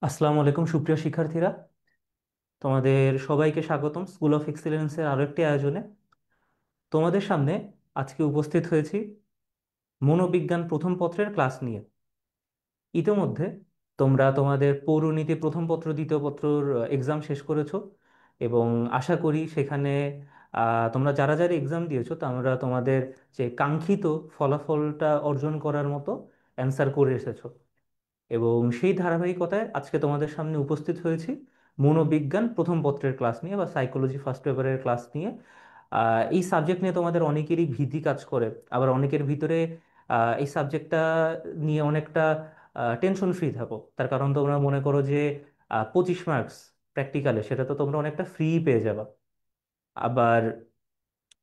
আসসালামু আলাইকুম সুপ্রিয় শিক্ষার্থীরা, তোমাদের সবাইকে স্বাগতম স্কুল অফ এক্সিলেন্সের আরো একটি আয়োজনে। তোমাদের সামনে আজকে উপস্থিত হয়েছি মনোবিজ্ঞান প্রথম পত্রের ক্লাস নিয়ে। ইতিমধ্যে তোমরা তোমাদের পৌরনীতি প্রথম পত্র দ্বিতীয় পত্রর এক্সাম শেষ করেছো এবং আশা করি সেখানে তোমরা যারা যারা এক্সাম দিয়েছো তোমরা তোমাদের যে কাঙ্ক্ষিত ফলাফলটা অর্জন করার মতো অ্যান্সার করে এসেছো। এবং সেই ধারাবাহিকতায় আজকে তোমাদের সামনে উপস্থিত হয়েছি মনোবিজ্ঞান প্রথম পত্রের ক্লাস নিয়ে বা সাইকোলজি ফার্স্ট পেপারের ক্লাস নিয়ে। এই সাবজেক্ট নিয়ে তোমাদের অনেকেরই ভীতি কাজ করে, আবার অনেকের ভিতরে এই সাবজেক্টটা নিয়ে অনেকটা টেনশন ফ্রি থাকো, তার কারণ তোমরা মনে করো যে 25 মার্কস প্র্যাকটিক্যালে সেটা তো তোমরা অনেকটা ফ্রি পেয়ে যাবে। আবার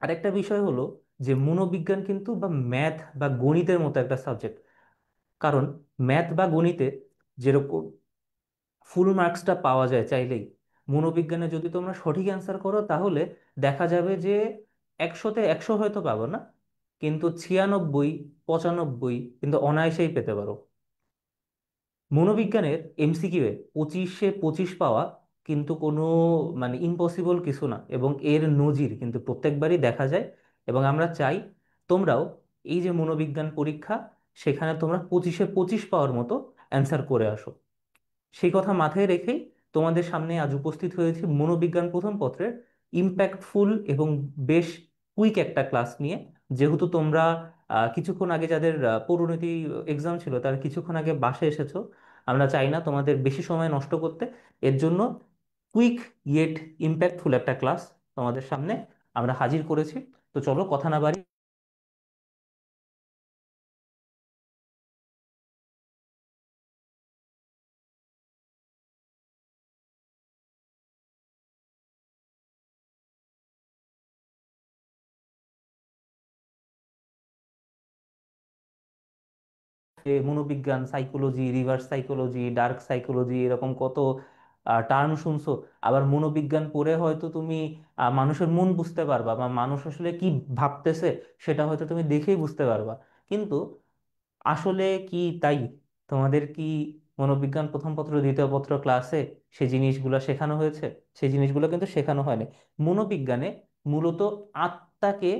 আরেকটা বিষয় হলো যে মনোবিজ্ঞান কিন্তু বা ম্যাথ বা গণিতের মতো একটা সাবজেক্ট। কারণ ম্যাথ বা গণিতে যেরকম ফুল মার্কসটা পাওয়া যায় চাইলেই, মনোবিজ্ঞানে যদি তোমরা সঠিক অ্যান্সার করো তাহলে দেখা যাবে যে 100-তে 100 হয়তো পাবো না, কিন্তু 96, 95 কিন্তু অনায়াসেই পেতে পারো। মনোবিজ্ঞানের এমসিকিউ এ 25-এ 25 পাওয়া কিন্তু কোনো মানে ইম্পসিবল কিছু না, এবং এর নজির কিন্তু প্রত্যেকবারই দেখা যায়। এবং আমরা চাই তোমরাও এই যে মনোবিজ্ঞান পরীক্ষা, সেখানে তোমরা 25-এ 25 পাওয়ার মতো অ্যান্সার করে আসো। সেই কথা মাথায় রেখেই তোমাদের সামনে আজ উপস্থিত হয়েছে মনোবিজ্ঞান প্রথম পত্রের ইম্প্যাক্টফুল এবং বেশ কুইক একটা ক্লাস নিয়ে। যেহেতু তোমরা কিছুক্ষণ আগে যাদের পরিণতি এক্সাম ছিল তারা কিছুক্ষণ আগে বাসে এসেছো, আমরা চাই না তোমাদের বেশি সময় নষ্ট করতে। এর জন্য কুইক ইয়েট ইম্প্যাক্টফুল একটা ক্লাস তোমাদের সামনে আমরা হাজির করেছি। তো চলো কথা না বাড়িয়ে মনোবিজ্ঞান, psychology, reverse psychology, dark psychology, এরকম কত টার্ম শুনছো। আবার মনোবিজ্ঞান পড়ে হয়তো তুমি মানুষের মন বুঝতে পারবা বা মানুষ আসলে কি ভাবতেছে সেটা হয়তো তুমি দেখেই বুঝতে পারবা। কিন্তু আসলে কি তাই? তোমাদের কি মনোবিজ্ঞান প্রথম পত্র দ্বিতীয় পত্র ক্লাসে সেই জিনিসগুলো শেখানো হয়েছে? সেই জিনিসগুলো কিন্তু শেখানো হয়নি। মনোবিজ্ঞানে মূলত আত্মাকে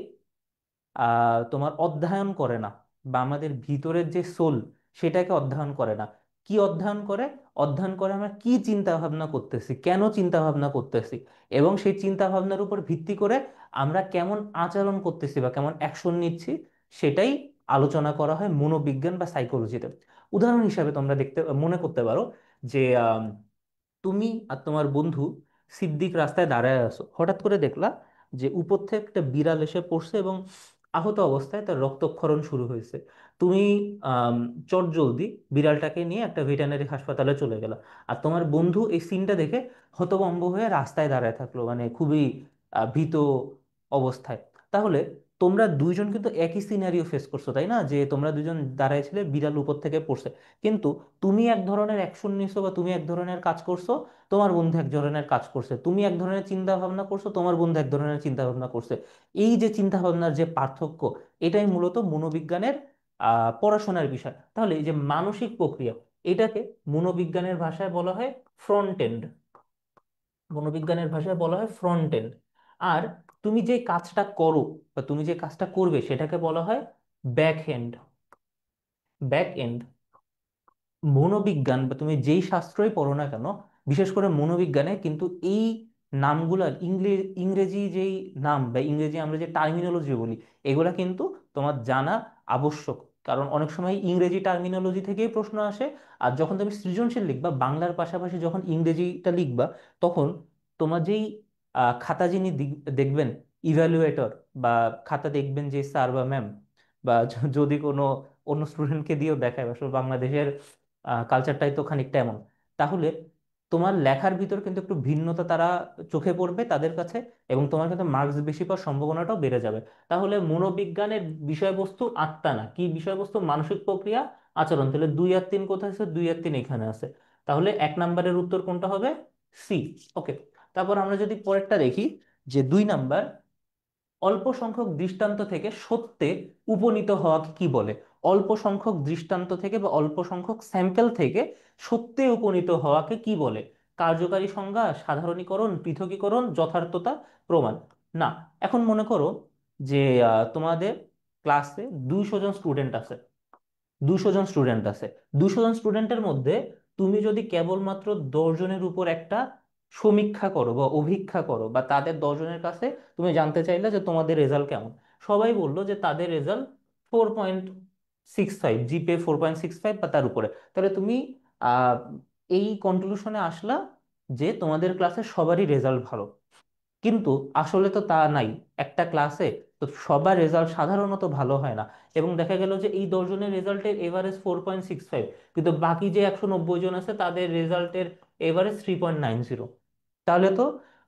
তোমার অধ্যয়ন করে না, বা আমাদের ভিতরের যে সোল সেটাকে অধ্যয়ন করে না। কি অধ্যয়ন করে? অধ্যয়ন করে আমরা কি চিন্তা ভাবনা করতেছি, কেন চিন্তা ভাবনা করতেছি, এবং সেই চিন্তা ভাবনার উপর ভিত্তি করে আমরা কেমন আচরণ করতেছি বা কেমন অ্যাকশন নিচ্ছি, সেটাই আলোচনা করা হয় মনোবিজ্ঞান বা সাইকোলজিতে। উদাহরণ হিসাবে তোমরা দেখতে মনে করতে পারো যে তুমি আর তোমার বন্ধু সিদ্দিক রাস্তায় দাঁড়ায় আছো, হঠাৎ করে দেখলা যে উপর থেকে একটা বিড়াল এসে পড়ছে এবং আহত অবস্থায় তার রক্তক্ষরণ শুরু হয়েছে। তুমি আম, চটজলদি বিড়ালটাকে নিয়ে একটা ভেটেরিনারি হাসপাতালে চলে গেলা। আর তোমার বন্ধু এই সিনটা দেখে হতভম্ব হয়ে রাস্তায় দাঁড়ায় থাকলো, মানে খুবই ভীত অবস্থায়। তাহলে তোমরা দুইজন কিন্তু একই সিনারিও ফেস করছো, তাই না? যে তোমরা দুজন দাঁড়ায় ছিলে, বিড়াল উপর থেকে পড়ছে, কিন্তু তুমি এক ধরনের অ্যাকশন নিছো বা তুমি এক ধরনের কাজ করছো, তোমার বন্ধু এক ধরনের কাজ করছে। তুমি এক ধরনের চিন্তা ভাবনা করছো, তোমার বন্ধু এক ধরনের চিন্তা ভাবনা করছে। এই যে চিন্তা ভাবনার যে পার্থক্য, এটাই মূলত মনোবিজ্ঞানের পড়াশোনার বিষয়। তাহলে এই যে মানসিক প্রক্রিয়া, এটাকে মনোবিজ্ঞানের ভাষায় বলা হয় ফ্রন্ট এন্ড। মনোবিজ্ঞানের ভাষায় বলা হয় ফ্রন্ট এন্ড। আর তুমি যে কাজটা করো বা তুমি যে কাজটা করবে সেটাকে বলা হয় ব্যাক এন্ড। ব্যাক এন্ড মনোবিজ্ঞান বা তুমি যেই শাস্ত্রই পড়ো না কেন, বিশেষ করে মনোবিজ্ঞানে কিন্তু এই নামগুলার ইংরেজি যেই নাম বা ইংরেজি আমরা যে টার্মিনোলজি বলি, এগুলা কিন্তু তোমার জানা আবশ্যক। কারণ অনেক সময় ইংরেজি টার্মিনোলজি থেকেই প্রশ্ন আসে। আর যখন তুমি সৃজনশীল লিখবা বাংলার পাশাপাশি, যখন ইংরেজিটা লিখবা, তখন তোমার যেই খাতা যিনি দেখবেন, ইভ্যালুয়েটর, বা খাতা দেখবেন যে স্যার বা ম্যাম, বা যদি কোনো অন্য স্টুডেন্টকে দিয়েও দেখায়, আসলে বাংলাদেশের কালচারটাই তো খানিকটা এমন। তাহলে তোমার লেখার ভিতর কিন্তু একটু ভিন্নতা তারা চোখে পড়বে তাদের কাছে, এবং তোমার কিন্তু মার্কস বেশি পাওয়ার সম্ভাবনাটাও বেড়ে যাবে। তাহলে মনোবিজ্ঞানের বিষয়বস্তু আত্মা না, কি বিষয়বস্তু? মানসিক প্রক্রিয়া, আচরণ। তাহলে 2 আর 3 কোথায় আছে? 2 আর 3 এখানে আছে। তাহলে 1 নম্বরের উত্তর কোনটা হবে? সি। ওকে। তারপর আমরা যদি পরেরটা দেখি, যে 2 নাম্বার, অল্প সংখ্যক দৃষ্টান্ত থেকে সত্যে উপনীত হওয়াকে কি বলে? অল্প সংখ্যক দৃষ্টান্ত থেকে বা অল্প সংখ্যক স্যাম্পল থেকে সত্যে উপনীত হওয়াকে কি বলে? কার্যকারী সংজ্ঞা, সাধারণীকরণ, পৃথকীকরণ, যথার্থতা, প্রমাণ। না। এখন মনে করো যে তোমাদের ক্লাসে 200 জন স্টুডেন্ট আছে। 200 জন স্টুডেন্ট আছে। 200 জন স্টুডেন্টের মধ্যে তুমি যদি কেবলমাত্র 10 জনের উপর একটা সমীক্ষা করো বা অভীক্ষা করো, বা তাদের 10 জনের কাছে তুমি জানতে চাইলে যে তোমাদের রেজাল্ট কেমন, সবাই বললো যে তাদের রেজাল্ট 4.65, জিপে 4.65 বা তার উপরে, তাহলে তুমি আহ এই কনক্লুশনে আসলা যে তোমাদের ক্লাসে সবারই রেজাল্ট ভালো। কিন্তু আসলে তো তা নাই। একটা ক্লাসে তো সবার রেজাল্ট সাধারণত ভালো হয় না, এবং দেখা গেল যে এই 10 জনের রেজাল্টের এভারেজ 4.65, কিন্তু বাকি যে 190 জন আছে তাদের রেজাল্টের এভারেজ 3.90। তাহলে তো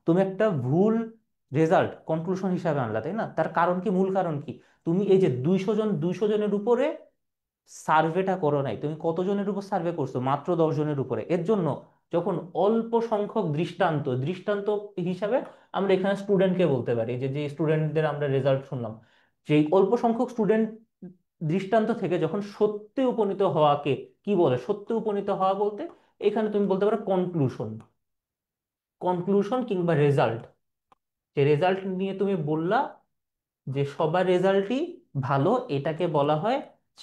তুমি একটা ভুল রেজাল্ট কনক্লুশন হিসাবে আনলা, তাই না? তার কারণ কি, মূল কারণ কি? তুমি এই যে 200 জন, 200 জনের উপরে সার্ভেটা করো নাই। তুমি কতজনের উপর সার্ভে করছো? মাত্র 10 জনের উপরে। এর জন্য যখন অল্প সংখ্যক দৃষ্টান্ত, দৃষ্টান্ত হিসাবে আমরা এখানে স্টুডেন্টকে বলতে পারি, যে যে স্টুডেন্টদের আমরা রেজাল্ট শুনলাম, যে অল্প সংখ্যক স্টুডেন্ট দৃষ্টান্ত থেকে যখন সত্যে উপনীত হওয়াকে কি বলে? সত্যে উপনীত হওয়া বলতে এখানে তুমি বলতে পারো কনক্লুশন। কনক্লুশন কিংবা রেজাল্ট, যে রেজাল্ট নিয়ে তুমি বললা যে সবার রেজাল্টই ভালো, এটাকে বলা হয়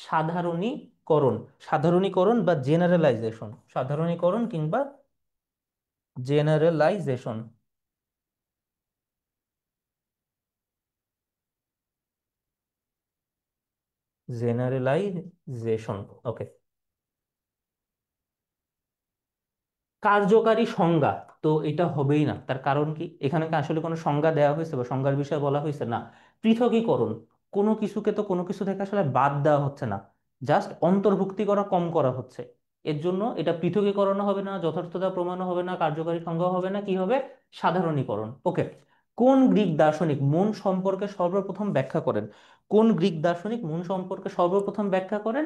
সাধারণীকরণ। সাধারণীকরণ বা জেনারেলাইজেশন। সাধারণীকরণ কিংবা জেনারেলাইজেশন। জেনারেলাইজেশন। ওকে। কার্যকারী সংজ্ঞা তো এটা হবেই না। তার কারণ কি, এখানে কি আসলে কোনো সংজ্ঞা দেওয়া হয়েছে বা সংজ্ঞার বিষয়ে বলা হয়েছে? না। পৃথকীকরণ, কোনো কিছুকে তো কোনো কিছু থেকে আসলে বাদ দেওয়া হচ্ছে না, জাস্ট অন্তর্ভুক্তি করা, কম করা হচ্ছে। এর জন্য এটা পৃথকীকরণ হবে না, যথার্থতা প্রমাণ হবে না, কার্যকারী সংজ্ঞা হবে না, কি হবে? সাধারণীকরণ। ওকে। কোন গ্রিক দার্শনিক মন সম্পর্কে সর্বপ্রথম ব্যাখ্যা করেন? কোন গ্রিক দার্শনিক মন সম্পর্কে সর্বপ্রথম ব্যাখ্যা করেন?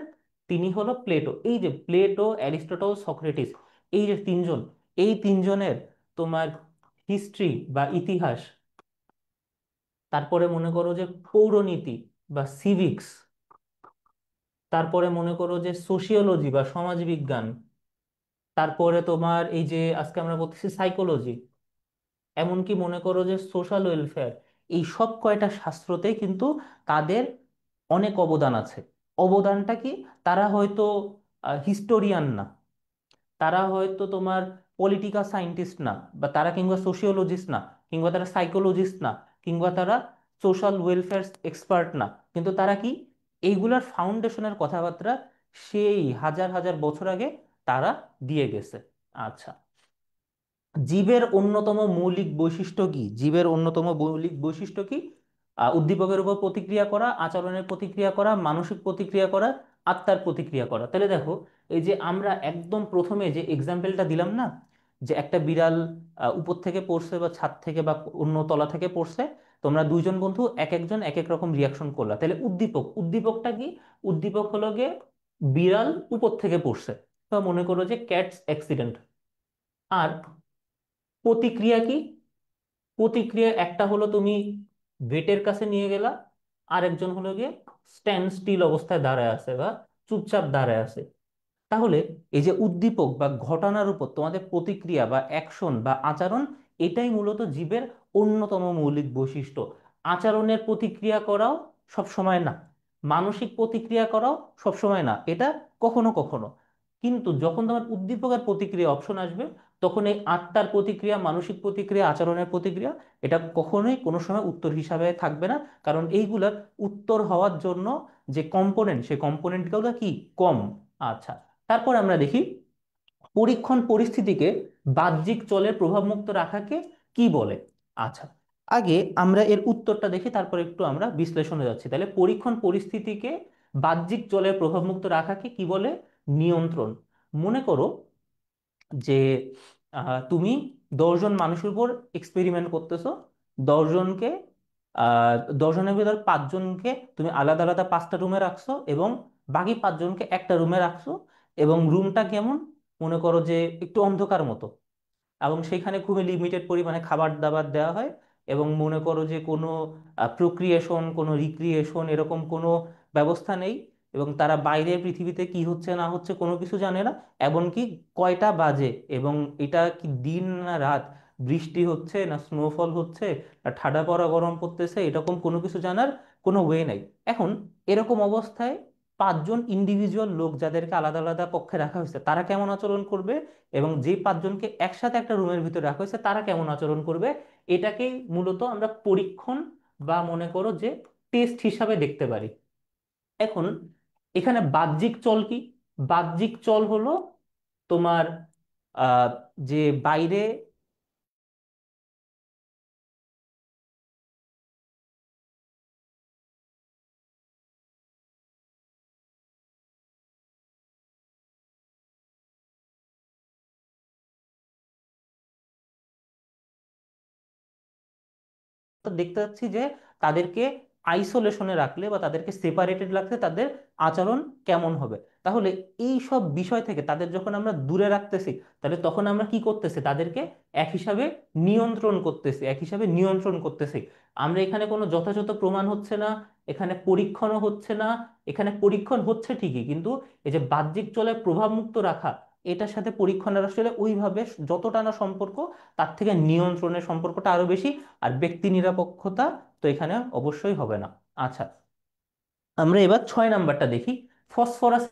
তিনি হলো প্লেটো। এই যে প্লেটো, অ্যারিস্টটল, সক্রেটিস, এই যে তিনজন, এই তিনজনের তোমার হিস্ট্রি বা ইতিহাস, তারপরে মনে করো যে পৌরনীতি বা সিভিক্স, তারপরে মনে করো যে সোশিওলজি বা সমাজবিজ্ঞান, তারপরে তোমার এই যে আজকে আমরা বলতেছি সাইকোলজি, এমনকি মনে করো যে সোশ্যাল ওয়েলফেয়ার, এই সব কয়টা শাস্ত্রতে কিন্তু তাদের অনেক অবদান আছে। অবদানটা কি? তারা হয়তো হিস্টোরিয়ান না, তারা হয়তো তোমার পলিটিক্যাল সায়েন্টিস্ট না, বা তারা কিংবা সোশিওলজিস্ট না, কিংবা তারা সাইকোলজিস্ট না, কিংবা তারা সোশ্যাল ওয়েলফেয়ার এক্সপার্ট না, কিন্তু তারা কি, এইগুলার ফাউন্ডেশনের কথাবার্তা সেই হাজার হাজার বছর আগে তারা দিয়ে গেছে। আচ্ছা, জীবের অন্যতম মৌলিক বৈশিষ্ট্য কি? জীবের অন্যতম মৌলিক বৈশিষ্ট্য কি? উদ্দীপকের উপর প্রতিক্রিয়া করা, আচরণের প্রতিক্রিয়া করা, মানসিক প্রতিক্রিয়া করা, আত্মার প্রতিক্রিয়া করা। তাহলে দেখো, এই যে আমরা একদম প্রথমে যে এক্সাম্পলটা দিলাম না, যে একটা বিড়াল উপর থেকে পড়ছে বা ছাদ থেকে বা অন্য তলা থেকে পড়ছে, তোমরা দুইজন বন্ধু এক একজন এক এক রকম রিয়াকশন করলা, তাহলে উদ্দীপক, উদ্দীপকটা কি? উদ্দীপক হলো গিয়ে বিড়াল উপর থেকে পড়ছে, তো মনে করো যে ক্যাটস অ্যাক্সিডেন্ট। আর প্রতিক্রিয়া কি? প্রতিক্রিয়া একটা হলো তুমি ভেটের কাছে নিয়ে গেলা, আরেকজন হলো গিয়ে স্ট্যান্ড স্টিল অবস্থায় দাঁড়ায় আছে বা চুপচাপ দাঁড়ায় আছে। তাহলে এই যে উদ্দীপক বা ঘটনার উপর তোমাদের প্রতিক্রিয়া বা অ্যাকশন বা আচরণ, এটাই মূলত জীবের অন্যতম মৌলিক বৈশিষ্ট্য। আচরণের প্রতিক্রিয়া করাও সব সময় না, মানসিক প্রতিক্রিয়া করাও সব সময় না, এটা কখনো কখনো। কিন্তু যখন তোমার উদ্দীপকের প্রতিক্রিয়া অপশন আসবে, তখন এই আত্মার প্রতিক্রিয়া, মানসিক প্রতিক্রিয়া, আচরণের প্রতিক্রিয়া, এটা কখনোই কোনো সময় উত্তর হিসাবে থাকবে না। কারণ এইগুলার উত্তর হওয়ার জন্য যে কম্পোনেন্ট, সেই কম্পোনেন্টগুলো কি? কম। আচ্ছা, তারপর আমরা দেখি পরীক্ষণ পরিস্থিতিকে বাহ্যিক চলের প্রভাবমুক্ত রাখাকে কি বলে? আচ্ছা, আগে আমরা এর উত্তরটা দেখি, তারপর একটু আমরা বিশ্লেষণে যাচ্ছি। তাহলে পরীক্ষণ পরিস্থিতিকে বাহ্যিক চলের প্রভাবমুক্ত রাখাকে কি বলে? নিয়ন্ত্রণ। মনে করো যে তুমি 10 জন মানুষের উপর এক্সপেরিমেন্ট করতেছো। 10 জনকে, 10 জনের ভিতর 5 জনকে তুমি আলাদা আলাদা 5টা রুমে রাখছো, এবং বাকি 5 জনকে একটা রুমে রাখছো। এবং রুমটা কেমন? মনে করো যে একটু অন্ধকার মতো, এবং সেখানে খুবই লিমিটেড পরিমাণে খাবার দাবার দেওয়া হয়। এবং মনে করো যে কোনো প্রক্রিয়েশন, কোনো রিক্রিয়েশন, এরকম কোনো ব্যবস্থা নেই। এবং তারা বাইরের পৃথিবীতে কি হচ্ছে না হচ্ছে কোনো কিছু জানে না, এমনকি কয়টা বাজে এবং এটা কি দিন না রাত, বৃষ্টি হচ্ছে না স্নোফল হচ্ছে না ঠাডা পড়া গরম পড়তেছে, এরকম কোনো কিছু জানার কোনো ওয়ে নাই। এখন এরকম অবস্থায় পাঁচজন ইন্ডিভিজুয়াল লোক যাদেরকে আলাদা আলাদা কক্ষে রাখা হয়েছে তারা কেমন আচরণ করবে, এবং যে পাঁচজনকে একসাথে একটা রুমের ভিতরে রাখা হয়েছে তারা কেমন আচরণ করবে, এটাকেই মূলত আমরা পরীক্ষণ বা মনে করো যে টেস্ট হিসাবে দেখতে পারি। এখন এখানে বাহ্যিক চল কি? বাহ্যিক চল হলো তোমার আহ, যে বাইরে তো দেখতে পাচ্ছি যে তাদেরকে আইসোলেশনে রাখলে বা তাদেরকে সেপারেটেড রাখলে তাদের আচরণ কেমন হবে। তাহলে এই সব বিষয় থেকে তাদের যখন আমরা দূরে রাখতেছি, তাহলে তখন আমরা কি করতেছি, তাদেরকে এক হিসাবে নিয়ন্ত্রণ করতেছি, এক হিসাবে নিয়ন্ত্রণ করতেছি। আমরা এখানে কোনো যথাযথ প্রমাণ হচ্ছে না, এখানে পরীক্ষণও হচ্ছে না, এখানে পরীক্ষণ হচ্ছে ঠিকই কিন্তু এই যে বাহ্যিক চলে প্রভাবমুক্ত রাখা, এটার সাথে পরীক্ষণের আসলে ওইভাবে যতটা না সম্পর্ক, তার থেকে নিয়ন্ত্রণের সম্পর্কটা আরো বেশি। আর ব্যক্তি নিরপেক্ষতা তো এখানে অবশ্যই হবে না। আচ্ছা, আমরা এবার 6 নাম্বারটা দেখি। ফসফরাস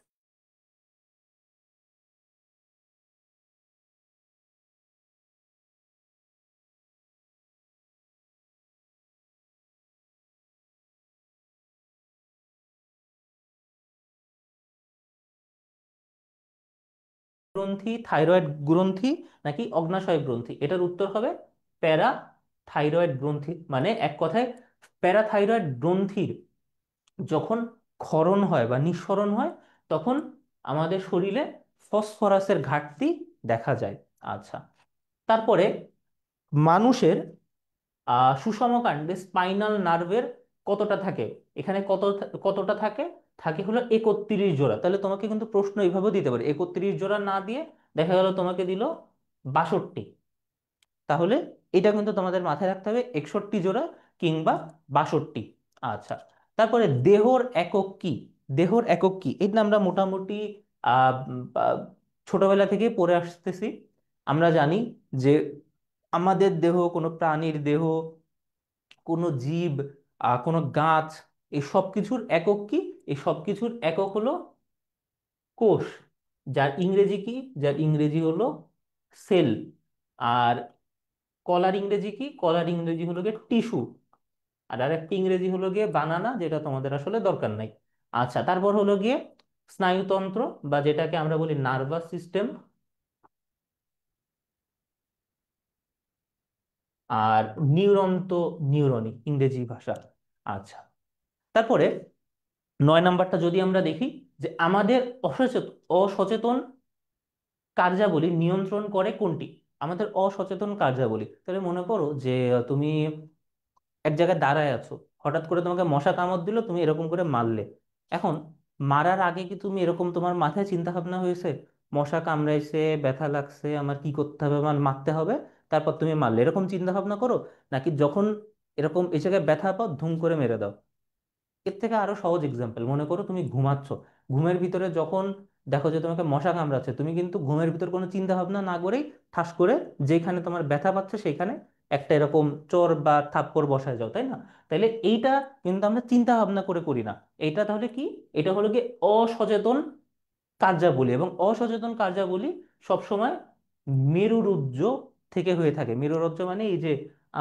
গ্রন্থি, থাইরয়েড গ্রন্থি নাকি অগ্নাশয় গ্রন্থি? এটার উত্তর হবে প্যারা থাইরয়েড গ্রন্থি। মানে এক কথায় প্যারাথাইরয়েড গ্রন্থির যখন ক্ষরণ হয় বা নিঃসরণ হয়, তখন আমাদের শরীরে ফসফরাসের ঘাটতি দেখা যায়। আচ্ছা, তারপরে মানুষের সুষম কাণ্ডে স্পাইনাল নার্ভের কতটা থাকে? এখানে কতটা থাকে? থাকে হলো 31 জোড়া। তাহলে তোমাকে কিন্তু প্রশ্ন এইভাবে দিতে পারে, 31 জোড়া না দিয়ে দেখা গেল তোমাকে দিল 62। তাহলে এটা কিন্তু তোমাদের মাথায় রাখতে হবে, 61 জোড়া কিংবা 62। আচ্ছা, তারপরে দেহর একক কি? দেহর একক কি এটা আমরা মোটামুটি ছোটবেলা থেকে পড়ে আসতেছি। আমরা জানি যে আমাদের দেহ, কোনো প্রাণীর দেহ, কোনো জীব, কোনো গাছ, এই সব কিছুর একক কি? এই সব কিছুর একক হলো কোষ। যার ইংরেজি কি? যার ইংরেজি হলো সেল। আর কলার ইংরেজি কি? কলার ইংরেজি হলো গিয়ে টিস্যু। আর আরেকটি ইংরেজি হলো গিয়ে বানানা, যেটা তোমাদের আসলে দরকার নাই। আচ্ছা, তারপর হলো গিয়ে স্নায়ুতন্ত্র, বা যেটাকে আমরা বলি নার্ভাস সিস্টেম। আর নিউরন তো নিউরনই ইংরেজি ভাষা। আচ্ছা, তারপরে 9 নাম্বারটা যদি আমরা দেখি, যে আমাদের অসচেতন কার্যাবলী নিয়ন্ত্রণ করে কোনটি? আমাদের অসচেতন কার্যাবলী, তাহলে মনে করো যে তুমি এক জায়গায় দাঁড়ায় আছো, হঠাৎ করে তোমাকে মশা কামড় দিল, তুমি এরকম করে মারলে। এখন মারার আগে কি তুমি এরকম তোমার মাথায় চিন্তা ভাবনা হয়েছে, মশা কামড়াইছে, ব্যথা লাগছে, আমার কি করতে হবে, আমার মারতে হবে, তারপর তুমি মারলে, এরকম চিন্তা ভাবনা করো? নাকি যখন এরকম এই জায়গায় ব্যথা পাও ধুম করে মেরে দাও? এর থেকে আরো সহজ এক্সাম্পল, মনে করো তুমি ঘুমাচ্ছ, ঘুমের ভিতরে যখন দেখো যে তোমাকে মশা কামড়াচ্ছে, তুমি কিন্তু ঘুমের ভিতর কোনো চিন্তা ভাবনা না করেই ঠাস করে যেখানে তোমার ব্যথা পাচ্ছে সেখানে একটা এরকম চর বা থাপ্পড় বসায় যাও, তাই না? তাইলে এইটা কিন্তু আমরা চিন্তা ভাবনা করে করি না। এইটা তাহলে কি? এটা হলো কি অসচেতন কার্যাবলী। এবং অসচেতন কার্যাবলী সবসময় মেরুরজ্জ থেকে হয়ে থাকে। মেরুরজ্জ মানে এই যে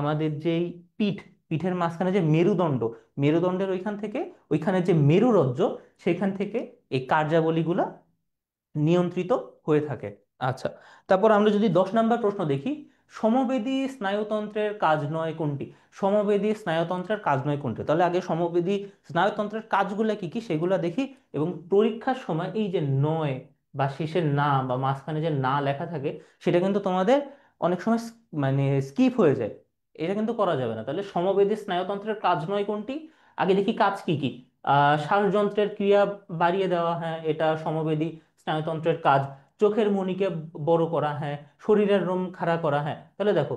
আমাদের যেই পিঠ, পিঠের মাঝখানে যে মেরুদণ্ড, মেরুদণ্ডের ওইখান থেকে, ওইখানে যে মেরুরজ্জ, সেখান থেকে এই কার্যাবলীগুলা নিয়ন্ত্রিত হয়ে থাকে। আচ্ছা, তারপর আমরা যদি 10 নাম্বার প্রশ্ন দেখি, সমবেদী স্নায়ুতন্ত্রের কাজ নয় কোনটি? সমবেদী স্নায়ুতন্ত্রের কাজ নয় কোনটি? তাহলে আগে সমবেদী স্নায়ুতন্ত্রের কাজগুলো কি কি সেগুলো দেখি। এবং পরীক্ষার সময় এই যে নয় বা শেষের না বা মাঝখানে যে না লেখা থাকে, সেটা কিন্তু তোমাদের অনেক সময় মানে স্কিপ হয়ে যায়। এটা কিন্তু করা যাবে না। তাহলে সমবেদী স্নায়ুতন্ত্রের কাজ নয় কোনটি? আগে দেখি কাজ কি কি। শ্বাসযন্ত্রের ক্রিয়া বাড়িয়ে দেওয়া, হ্যাঁ এটা সমবেদী স্নায়ুতন্ত্রের কাজ। চোখের মণিকে বড় করা, হ্যাঁ। শরীরের রোম খাড়া করা, হ্যাঁ। তাহলে দেখো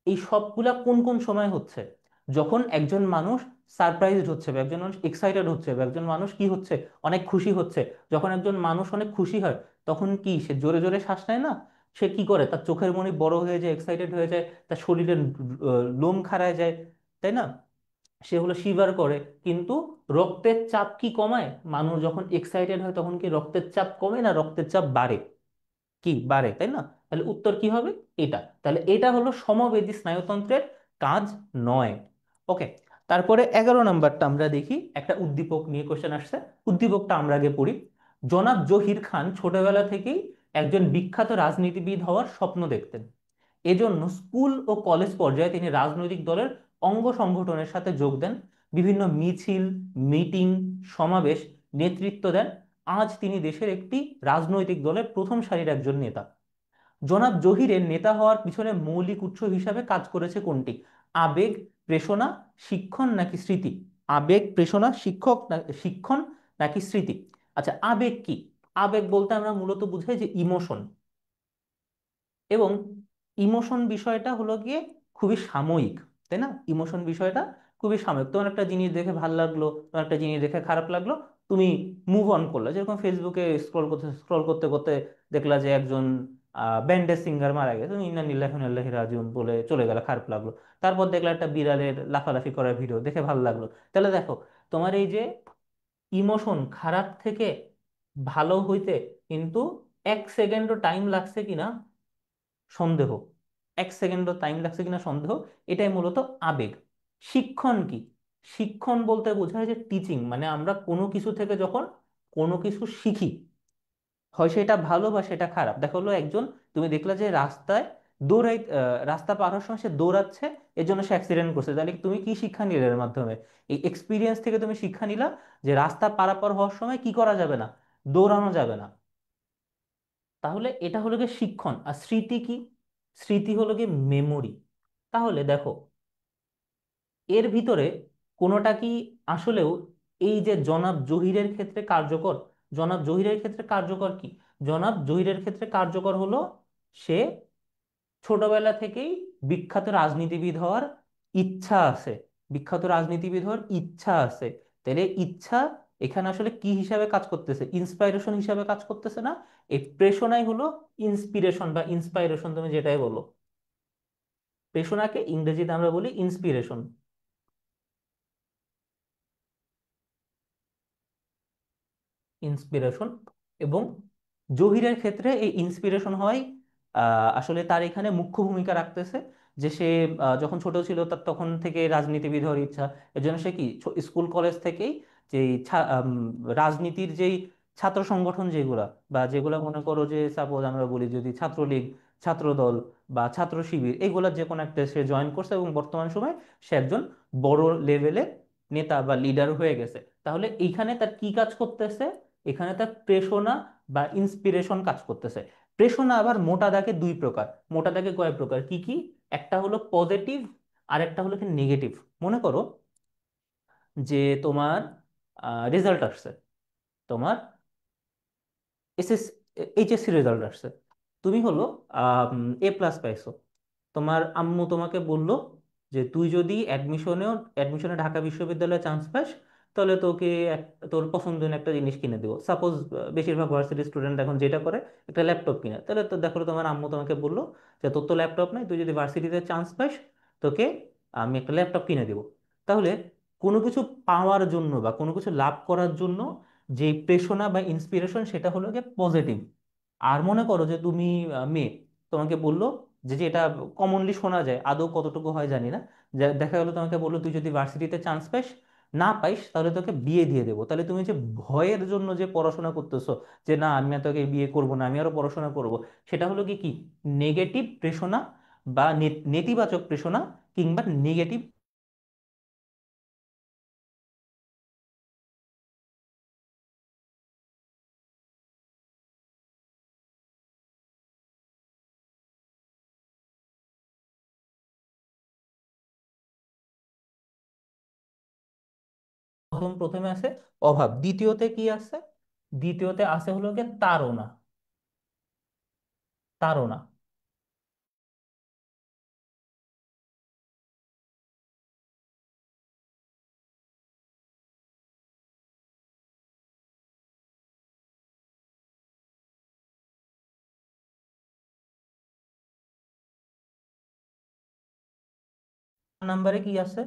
এই সবগুলা কোন কোন সময় হচ্ছে? যখন একজন মানুষ সারপ্রাইজড হচ্ছে বা একজন মানুষ এক্সাইটেড হচ্ছে বা একজন মানুষ কি হচ্ছে, অনেক খুশি হচ্ছে, যখন একজন মানুষ অনেক খুশি হয় তখন কি সে জোরে জোরে শ্বাস নেয় না, সে কি করে, তার চোখের মনি বড় হয়ে যায়, এক্সাইটেড হয়ে যায়, তার শরীরের লোম খাড়ায় যায়, তাই না? সে হলো শিভার করে। কিন্তু রক্তের চাপ কি কমায়? মানুষ যখন এক্সাইটেড হয় তখন কি রক্তের চাপ কমে না রক্তের চাপ বাড়ে? কি বাড়ে, তাই না? তাহলে উত্তর কি হবে? এটা। তাহলে এটা হলো সমবেদী স্নায়ুতন্ত্রের কাজ নয়। ওকে। তারপরে 11 নম্বরটা আমরা দেখি, একটা উদ্দীপক নিয়ে কোশ্চেন আসছে। উদ্দীপকটা আমরা আগে পড়ি। জনাব জহির খান ছোটবেলা থেকেই একজন বিখ্যাত রাজনীতিবিদ হওয়ার স্বপ্ন দেখতেন। এজন্য স্কুল ও কলেজ পর্যায়ে তিনি রাজনৈতিক দলের অঙ্গ সংগঠনের সাথে যোগ দেন, বিভিন্ন মিছিল, মিটিং, সমাবেশ নেতৃত্ব দেন। আজ তিনি দেশের একটি রাজনৈতিক দলের প্রথম সারির একজন নেতা। জনাব জহিরের নেতা হওয়ার পিছনে মৌলিক উৎস হিসাবে কাজ করেছে কোনটি? আবেগ, প্রেরণা, শিক্ষণ নাকি স্মৃতি? আবেগ, প্রেরণা, শিক্ষণ নাকি স্মৃতি? আচ্ছা, আবেগ কি? আবেগ বলতে আমরা মূলত বুঝাই যে ইমোশন। এবং ইমোশন বিষয়টা হলো গিয়ে খুবই সাময়িক, তাই না? ইমোশন বিষয়টা খুবই সাময়িক। তোমার একটা জিনিস দেখে ভালো লাগলো, তোমার একটা জিনিস দেখে খারাপ লাগলো, তুমি মুভ অন করলে। যেরকম ফেসবুকে স্ক্রল করতে করতে দেখলা যে একজন ব্যান্ডের সিঙ্গার মারা গেছে, তুমি ইন্না লিল্লাহি ওয়া ইন্না ইলাইহি রাজিউন বলে চলে গেলে, খারাপ লাগলো। তারপর দেখলা একটা বিড়ালের লাফালাফি করার ভিডিও দেখে ভালো লাগলো। তাহলে দেখো, তোমার এই যে ইমোশন খারাপ থেকে ভালো হইতে কিন্তু 1 সেকেন্ডও টাইম লাগছে কিনা সন্দেহ, 1 সেকেন্ডও টাইম লাগছে কিনা সন্দেহ, এটাই মূলত আবেগ। শিক্ষণ কি? শিক্ষণ বলতে বোঝায় যে টিচিং, মানে আমরা কোনো কিছু থেকে যখন কোনো কিছু শিখি, হয় সেটা ভালো বা সেটা খারাপ। দেখো হলো একজন, তুমি দেখলা যে রাস্তায় রাস্তা পার হওয়ার সময় সে দৌড়াচ্ছে, এর জন্য সে অ্যাক্সিডেন্ট করছে, তাহলে তুমি কি শিক্ষা নিলে এর মাধ্যমে? এই এক্সপিরিয়েন্স থেকে তুমি শিক্ষা নিলা যে রাস্তা পারাপার হওয়ার সময় কি করা যাবে না, দৌড়ানো যাবে না। তাহলে এটা হলো গিয়ে শিক্ষণ। আর স্মৃতি কি? স্মৃতি হলো গিয়ে মেমোরি। তাহলে দেখো, এর ভিতরে কোনোটা কি আসলেও এই যে জনাব জহিরের ক্ষেত্রে কার্যকর? জনাব জহিরের ক্ষেত্রে কার্যকর কি? জনাব জহিরের ক্ষেত্রে কার্যকর হলো সে ছোটবেলা থেকেই বিখ্যাত রাজনীতিবিদ হওয়ার ইচ্ছা আছে। বিখ্যাত রাজনীতিবিদ হওয়ার ইচ্ছা আছে। তাহলে ইচ্ছা এখানে আসলে কি হিসাবে কাজ করতেছে? ইন্সপাইরেশন হিসাবে কাজ করতেছে না? এই প্রেষণাই হলো ইন্সপিরেশন বা ইন্সপাইরেশন, তুমি যেটাই বলো। প্রেষণাকে ইংরেজিতে আমরা বলি ইন্সপিরেশন। ইন্সপিরেশন। এবং জহিরের ক্ষেত্রে এই ইন্সপিরেশন হয় আসলে তার এখানে মুখ্য ভূমিকা রাখতেছে যে সে যখন ছোট ছিল তার তখন থেকে রাজনীতিবিদ হওয়ার ইচ্ছা। এর জন্য সে কি স্কুল কলেজ থেকেই যেই রাজনীতির যেই ছাত্র সংগঠন যেগুলা, বা যেগুলা মনে করো যে সাপোজ আমরা বলি যদি ছাত্রলীগ, ছাত্রদল বা ছাত্র শিবির, এগুলা যে কোনো একটা সে জয়েন করছে এবং বর্তমান সময়ে সে একজন বড় লেভেলে নেতা বা লিডার হয়ে গেছে। তাহলে এইখানে তার কি কাজ করতেছে? এখানে তার প্রেরণা বা ইন্সপিরেশন কাজ করতেছে। প্রেরণা আবার মোটা দাগে দুই প্রকার। মোটা দাগে কয় প্রকার, কি কি? একটা হলো পজিটিভ, আর একটা হলো কি নেগেটিভ। মনে করো যে তোমার রেজাল্ট আসছে, তোমার এসএস এইচএসসি রেজাল্ট আসছে, তুমি হলো A+ পাইছো। তোমার আম্মু তোমাকে বললো যে তুই যদি অ্যাডমিশনে ঢাকা বিশ্ববিদ্যালয়ে চান্স পাস, তাহলে তোকে তোর পছন্দের একটা জিনিস কিনে দেবো। সাপোজ বেশিরভাগ ভার্সিটি স্টুডেন্ট এখন যেটা করে, একটা ল্যাপটপ কিনে। তাহলে তো দেখো তোমার আম্মু তোমাকে বললো যে তোর তো ল্যাপটপ নাই, তুই যদি ভার্সিটিতে চান্স পাস তোকে আমি একটা ল্যাপটপ কিনে দেবো। তাহলে কোনো কিছু পাওয়ার জন্য বা কোনো কিছু লাভ করার জন্য যে প্রেরণা বা ইন্সপিরেশন, সেটা হলো গিয়ে পজিটিভ। আর মনে করো যে তুমি মেয়ে, তোমাকে বললো যে যে এটা কমনলি শোনা যায়, আদৌ কতটুকু হয় জানি না, যে দেখা গেলো তোমাকে বললো তুই যদি ভার্সিটিতে চান্স পাইস, না পাইস তাহলে তোকে বিয়ে দিয়ে দেবো। তাহলে তুমি যে ভয়ের জন্য যে পড়াশোনা করতেছো, যে না আমি আর তোকে বিয়ে করবো না, আমি আরো পড়াশোনা করব, সেটা হলো কি কি নেগেটিভ প্রেষণা বা নেতিবাচক প্রেষণা কিংবা নেগেটিভ প্রথমে আছে অভাব, দ্বিতীয়তে কি আছে? দ্বিতীয়তে আছে হলো গিয়ে তাড়না। তাড়না। নাম্বারে কি আছে?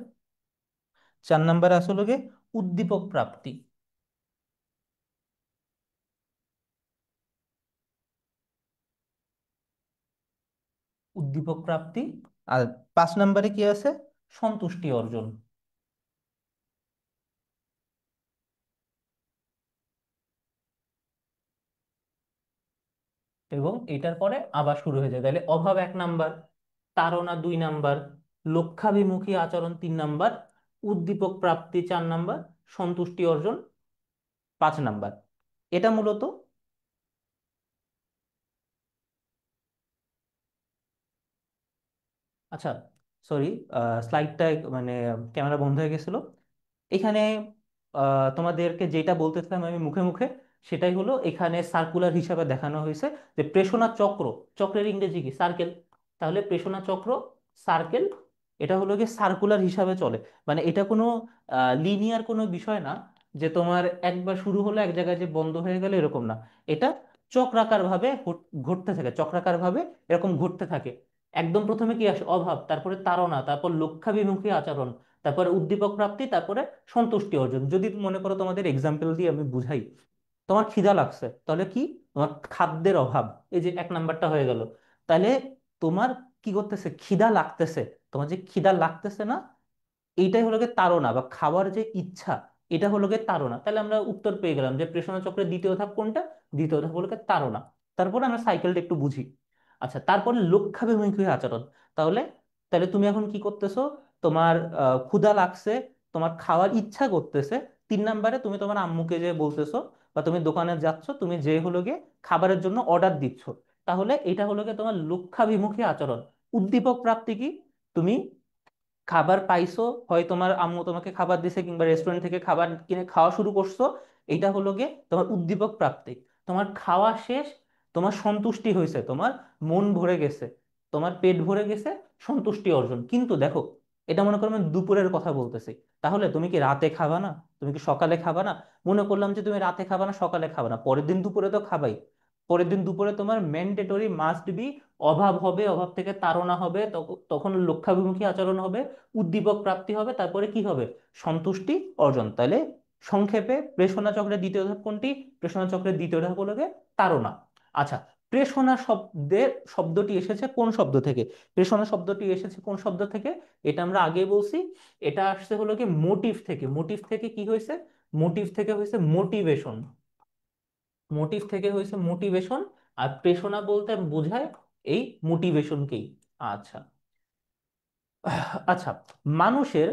4 নাম্বারে আসলে কি উদ্দীপক প্রাপ্তি। উদ্দীপক প্রাপ্তি। আর 5 নাম্বারে কি আছে? সন্তুষ্টি অর্জন। এবং এটার পরে আবার শুরু হয়ে যায়, তাহলে অভাব 1 নাম্বার, তাড়না 2 নাম্বার, লক্ষ্যাভিমুখী আচরণ 3 নাম্বার, উদ্দীপক প্রাপ্তি 4 নাম্বার, সন্তুষ্টি অর্জন 5 নাম্বার। এটা মূলত। আচ্ছা, সরি, স্লাইডটা মানে ক্যামেরা বন্ধ হয়ে গেছিল এখানে। তোমাদেরকে যেটা বলতেছিলাম আমি মুখে মুখে, সেটাই হলো এখানে সার্কুলার হিসাবে দেখানো হয়েছে যে প্রেষণা চক্র, চক্রের ইংরেজি কি? সার্কেল। তাহলে প্রেষণা চক্র, সার্কেল, এটা হলো কি সার্কুলার হিসাবে চলে। মানে এটা কোনো লিনিয়ার কোনো বিষয় না যে তোমার একবার শুরু হলো এক জায়গায় যে বন্ধ হয়ে গেল, এরকম না। এটা চক্রাকার ভাবে ঘটতে থাকে, চক্রাকার ভাবে এরকম ঘটতে থাকে। একদম প্রথমে কি আসে? অভাব, তারপরে তাড়না, তারপর লক্ষ্যাভিমুখী আচরণ, তারপরে উদ্দীপক প্রাপ্তি, তারপরে সন্তুষ্টি অর্জন। যদি মনে করো তোমাদের এক্সাম্পল দিয়ে আমি বুঝাই, তোমার খিদা লাগছে, তাহলে কি? তোমার খাদ্যের অভাব, এই যে 1 নাম্বারটা হয়ে গেল। তাহলে তোমার কি করতেছে? খিদা লাগতেছে। তোমার যে খিদা লাগতেছে না, এইটাই হলো গিয়ে তাড়না, বা খাওয়ার যে ইচ্ছা, এটা হলো গিয়ে তাড়না। তাহলে আমরা উত্তর পেয়ে গেলাম যে প্রেষণা চক্রের দ্বিতীয় ধাপ কোনটা? দ্বিতীয় ধাপ হলো গিয়ে তাড়না। তারপরে আমরা সাইকেলটা একটু বুঝি। আচ্ছা, তারপরে লক্ষ্যাভিমুখী আচরণ। তাহলে তাহলে তুমি এখন কি করতেছো? তোমার ক্ষুধা লাগছে, তোমার খাওয়ার ইচ্ছা করতেছে। 3 নাম্বারে তুমি তোমার আম্মুকে যে বলতেছো, বা তুমি দোকানে যাচ্ছ, তুমি যে হলো গিয়ে খাবারের জন্য অর্ডার দিচ্ছ। তাহলে এটা হলো গিয়ে তোমার লক্ষ্যাভিমুখী আচরণ। উদ্দীপক প্রাপ্তি কি? তুমি খাবার পাইছো, হয় তোমার আম্মু তোমাকে খাবার দিছে, কিংবা রেস্টুরেন্ট থেকে খাবার কিনে খাওয়া শুরু করছো। এটা হলো গিয়ে তোমার উদ্দীপক প্রাপ্তি। তোমার খাওয়া শেষ, তোমার সন্তুষ্টি হয়েছে, তোমার মন ভরে গেছে, তোমার পেট ভরে গেছে, সন্তুষ্টি অর্জন। কিন্তু দেখো, এটা মনে করো আমি দুপুরের কথা বলতেছি। তাহলে তুমি কি রাতে খাবা না? তুমি কি সকালে খাবা না? মনে করলাম যে তুমি রাতে খাবা না, সকালে খাবা না, পরের দিন দুপুরে তো খাবাই। পরের দিন দুপুরে তোমার ম্যান্ডেটরি মাস্ট বি অভাব হবে, অভাব থেকে তাড়না হবে, তখন লক্ষ্যাভিমুখী আচরণ হবে, উদ্দীপক প্রাপ্তি হবে, তারপরে কি হবে? সন্তুষ্টি অর্জন। তাহলে সংক্ষেপে প্রেষণা চক্রের দ্বিতীয় ধাপ কোনটি? প্রেষণা চক্রের দ্বিতীয় ধাপ হলো গিয়ে তাড়না। আচ্ছা, প্রেষণা শব্দটি এসেছে কোন শব্দ থেকে? প্রেষণা শব্দটি এসেছে কোন শব্দ থেকে? এটা আমরা আগে বলছি। এটা আসছে হলো কি মোটিভ থেকে। মোটিভ থেকে কি হয়েছে? মোটিভ থেকে হয়েছে মোটিভেশন। মোটিভ থেকে হয়েছে মোটিভেশন। আর প্রেষণা বলতে বোঝায় এই মোটিভেশনকেই। আচ্ছা। আচ্ছা, মানুষের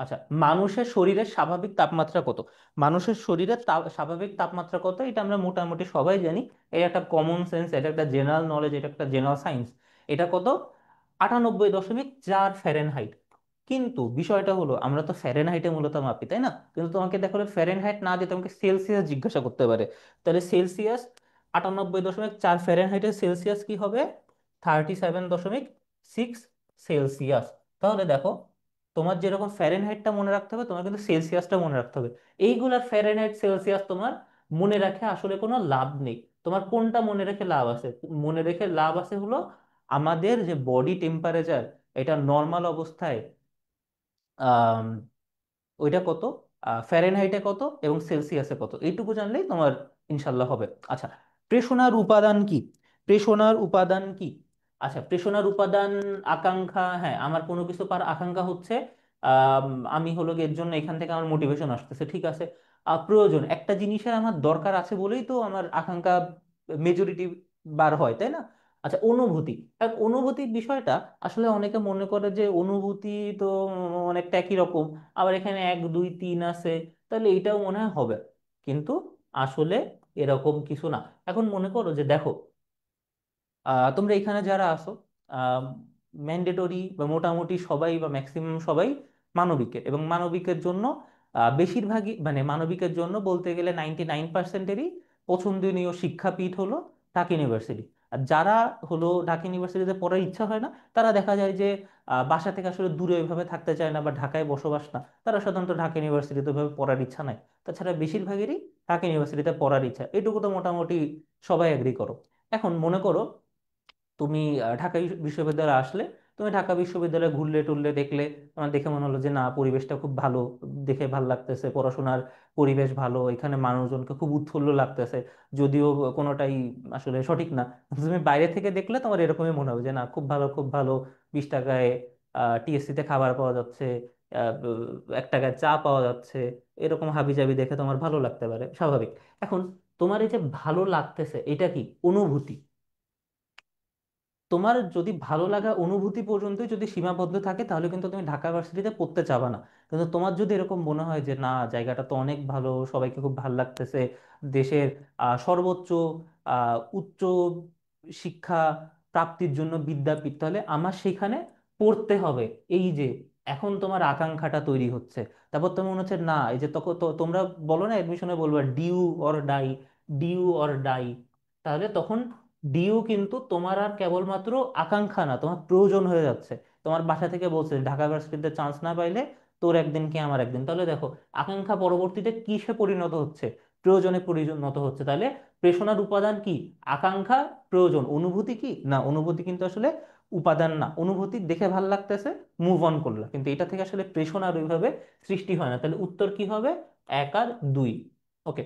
আচ্ছা, মানুষের শরীরের স্বাভাবিক তাপমাত্রা কত? মানুষের শরীরের স্বাভাবিক তাপমাত্রা কত, এটা আমরা মোটামুটি সবাই জানি। এটা একটা কমন সেন্স, এটা একটা জেনারেল নলেজ, এটা একটা জেনারেল সায়েন্স। এটা কত? 98.4 ফ্যারেনহাইট। কিন্তু বিষয়টা হলো, আমরা তো ফ্যারেনহাইটে মূলত মাপি, তাই না? কিন্তু তোমাকে দেখো ফ্যারেনহাইট না দিয়ে তোমাকে সেলসিয়াস জিজ্ঞাসা করতে পারে। তাহলে সেলসিয়াস 98.4 ফ্যারেনহাইটের সেলসিয়াস কি হবে? 37.6 সেলসিয়াস। তাহলে দেখো, তোমার যেরকম ফ্যারেনহাইটটা মনে রাখতে হবে, তোমার কিন্তু সেলসিয়াসটা মনে রাখতে হবে। এইগুলার ফ্যারেনহাইট সেলসিয়াস তোমার মনে রাখে আসলে কোনো লাভ নেই। তোমার কোনটা মনে রেখে লাভ আছে? মনে রেখে লাভ আছে হলো আমাদের যে বডি টেম্পারেচার, এটা নর্মাল অবস্থায় ওইটা কত, ফ্যারেনহাইটে কত, এবং সেলসিয়াসে কত, এইটুকু জানলেই তোমার ইনশাল্লাহ হবে। আচ্ছা, প্রেষণার উপাদান কি? প্রেষণার উপাদান কি? আচ্ছা, প্রেষণার উপাদান, আকাঙ্ক্ষা। হ্যাঁ, আমার কোনো কিছু পার আকাঙ্ক্ষা হচ্ছে, আমি হলো গিয়ে এর জন্য এখান থেকে আমার মোটিভেশন আসতেছে, ঠিক আছে। প্রয়োজন, একটা জিনিসের আমার দরকার আছে বলেই তো আমার আকাঙ্ক্ষা মেজরিটি বার হয়, তাই না? আচ্ছা, অনুভূতি। এখন অনুভূতির বিষয়টা আসলে অনেকে মনে করে যে অনুভূতি তো অনেকটা একই রকম, আবার এখানে 1 2 3 আছে, তাহলে এটাও মনে হয় হবে। কিন্তু আসলে এরকম কিছু না। এখন মনে করো যে দেখো, তোমরা এখানে যারা আছো, ম্যান্ডেটরি বা মোটামুটি সবাই বা ম্যাক্সিমাম সবাই মানবিকের, এবং মানবিকের জন্য বেশিরভাগই, মানে মানবিকের জন্য বলতে গেলে 99%-এরই পছন্দনীয় শিক্ষাপীঠ হলো ঢাকা ইউনিভার্সিটি। আর যারা হলো ঢাকা ইউনিভার্সিটিতে পড়ার ইচ্ছা হয় না, তারা দেখা যায় যে বাসা থেকে আসলে দূরে ওইভাবে থাকতে চায় না, বা ঢাকায় বসবাস না, তারা সাধারণত ঢাকা ইউনিভার্সিটিতে ওইভাবে পড়ার ইচ্ছা নাই। তাছাড়া বেশিরভাগেরই ঢাকা ইউনিভার্সিটিতে পড়ার ইচ্ছা, এটুকু তো মোটামুটি সবাই এগ্রি করো। এখন মনে করো তুমি ঢাকা বিশ্ববিদ্যালয়ে আসলে, তুমি ঢাকা বিশ্ববিদ্যালয়ে ঘুরলে টুরলে দেখলে, তোমার দেখে মনে হলো যে না, পরিবেশটা খুব ভালো, দেখে ভালো লাগতেছে, পড়াশোনার পরিবেশ ভালো, এখানে মানুষজনকে খুব উৎফুল্ল লাগতেছে, যদিও কোনোটাই আসলে সঠিক না। তুমি বাইরে থেকে দেখলে তোমার এরকমই মনে হবে যে না, খুব ভালো খুব ভালো, 20 টাকায় টিএসসি তে খাবার পাওয়া যাচ্ছে, 1 টাকায় চা পাওয়া যাচ্ছে, এরকম হাবিজাবি দেখে তোমার ভালো লাগতে পারে, স্বাভাবিক। এখন তোমার এই যে ভালো লাগতেছে, এটা কি অনুভূতি? তোমার যদি ভালো লাগা অনুভূতি পর্যন্তই যদি সীমাবদ্ধ থাকে, তাহলে কিন্তু তুমি ঢাকা ভার্সিটিতে পড়তে চাবা না। কিন্তু তোমার যদি এরকম মনে হয় যে না, জায়গাটা তো অনেক ভালো, সবাইকে খুব ভালো লাগতেছে, দেশের সর্বোচ্চ উচ্চ শিক্ষা প্রাপ্তির জন্য বিদ্যাপীঠ, তাহলে আমার সেখানে পড়তে হবে, এই যে এখন তোমার আকাঙ্ক্ষাটা তৈরি হচ্ছে। তারপর তোমার মনে হচ্ছে না, এই যে তখন তোমরা বলো না এডমিশনে বলবা due or die, due or die, তাহলে তখন ডিউ কিন্তু তোমার আর কেবলমাত্র আকাঙ্ক্ষা না, তোমার প্রয়োজন হয়ে যাচ্ছে। তোমার বাসা থেকে বলছে ঢাকা ভার্সিটিতে চান্স না পাইলে তোর একদিন কি আমার একদিন, তাহলে দেখো আকাঙ্ক্ষা পরবর্তীতে কিসে পরিণত হচ্ছে, প্রয়োজনে পরিণত হচ্ছে। তাহলে প্রেষণার উপাদান কি? আকাঙ্ক্ষা। প্রয়োজন। অনুভূতি কি? না, অনুভূতি কিন্তু আসলে উপাদান না। অনুভূতি দেখে ভাল লাগতেছে, মুভ অন করলো, কিন্তু এটা থেকে আসলে প্রেষণার ওইভাবে সৃষ্টি হয় না। তাহলে উত্তর কি হবে? 1 আর 2। ওকে।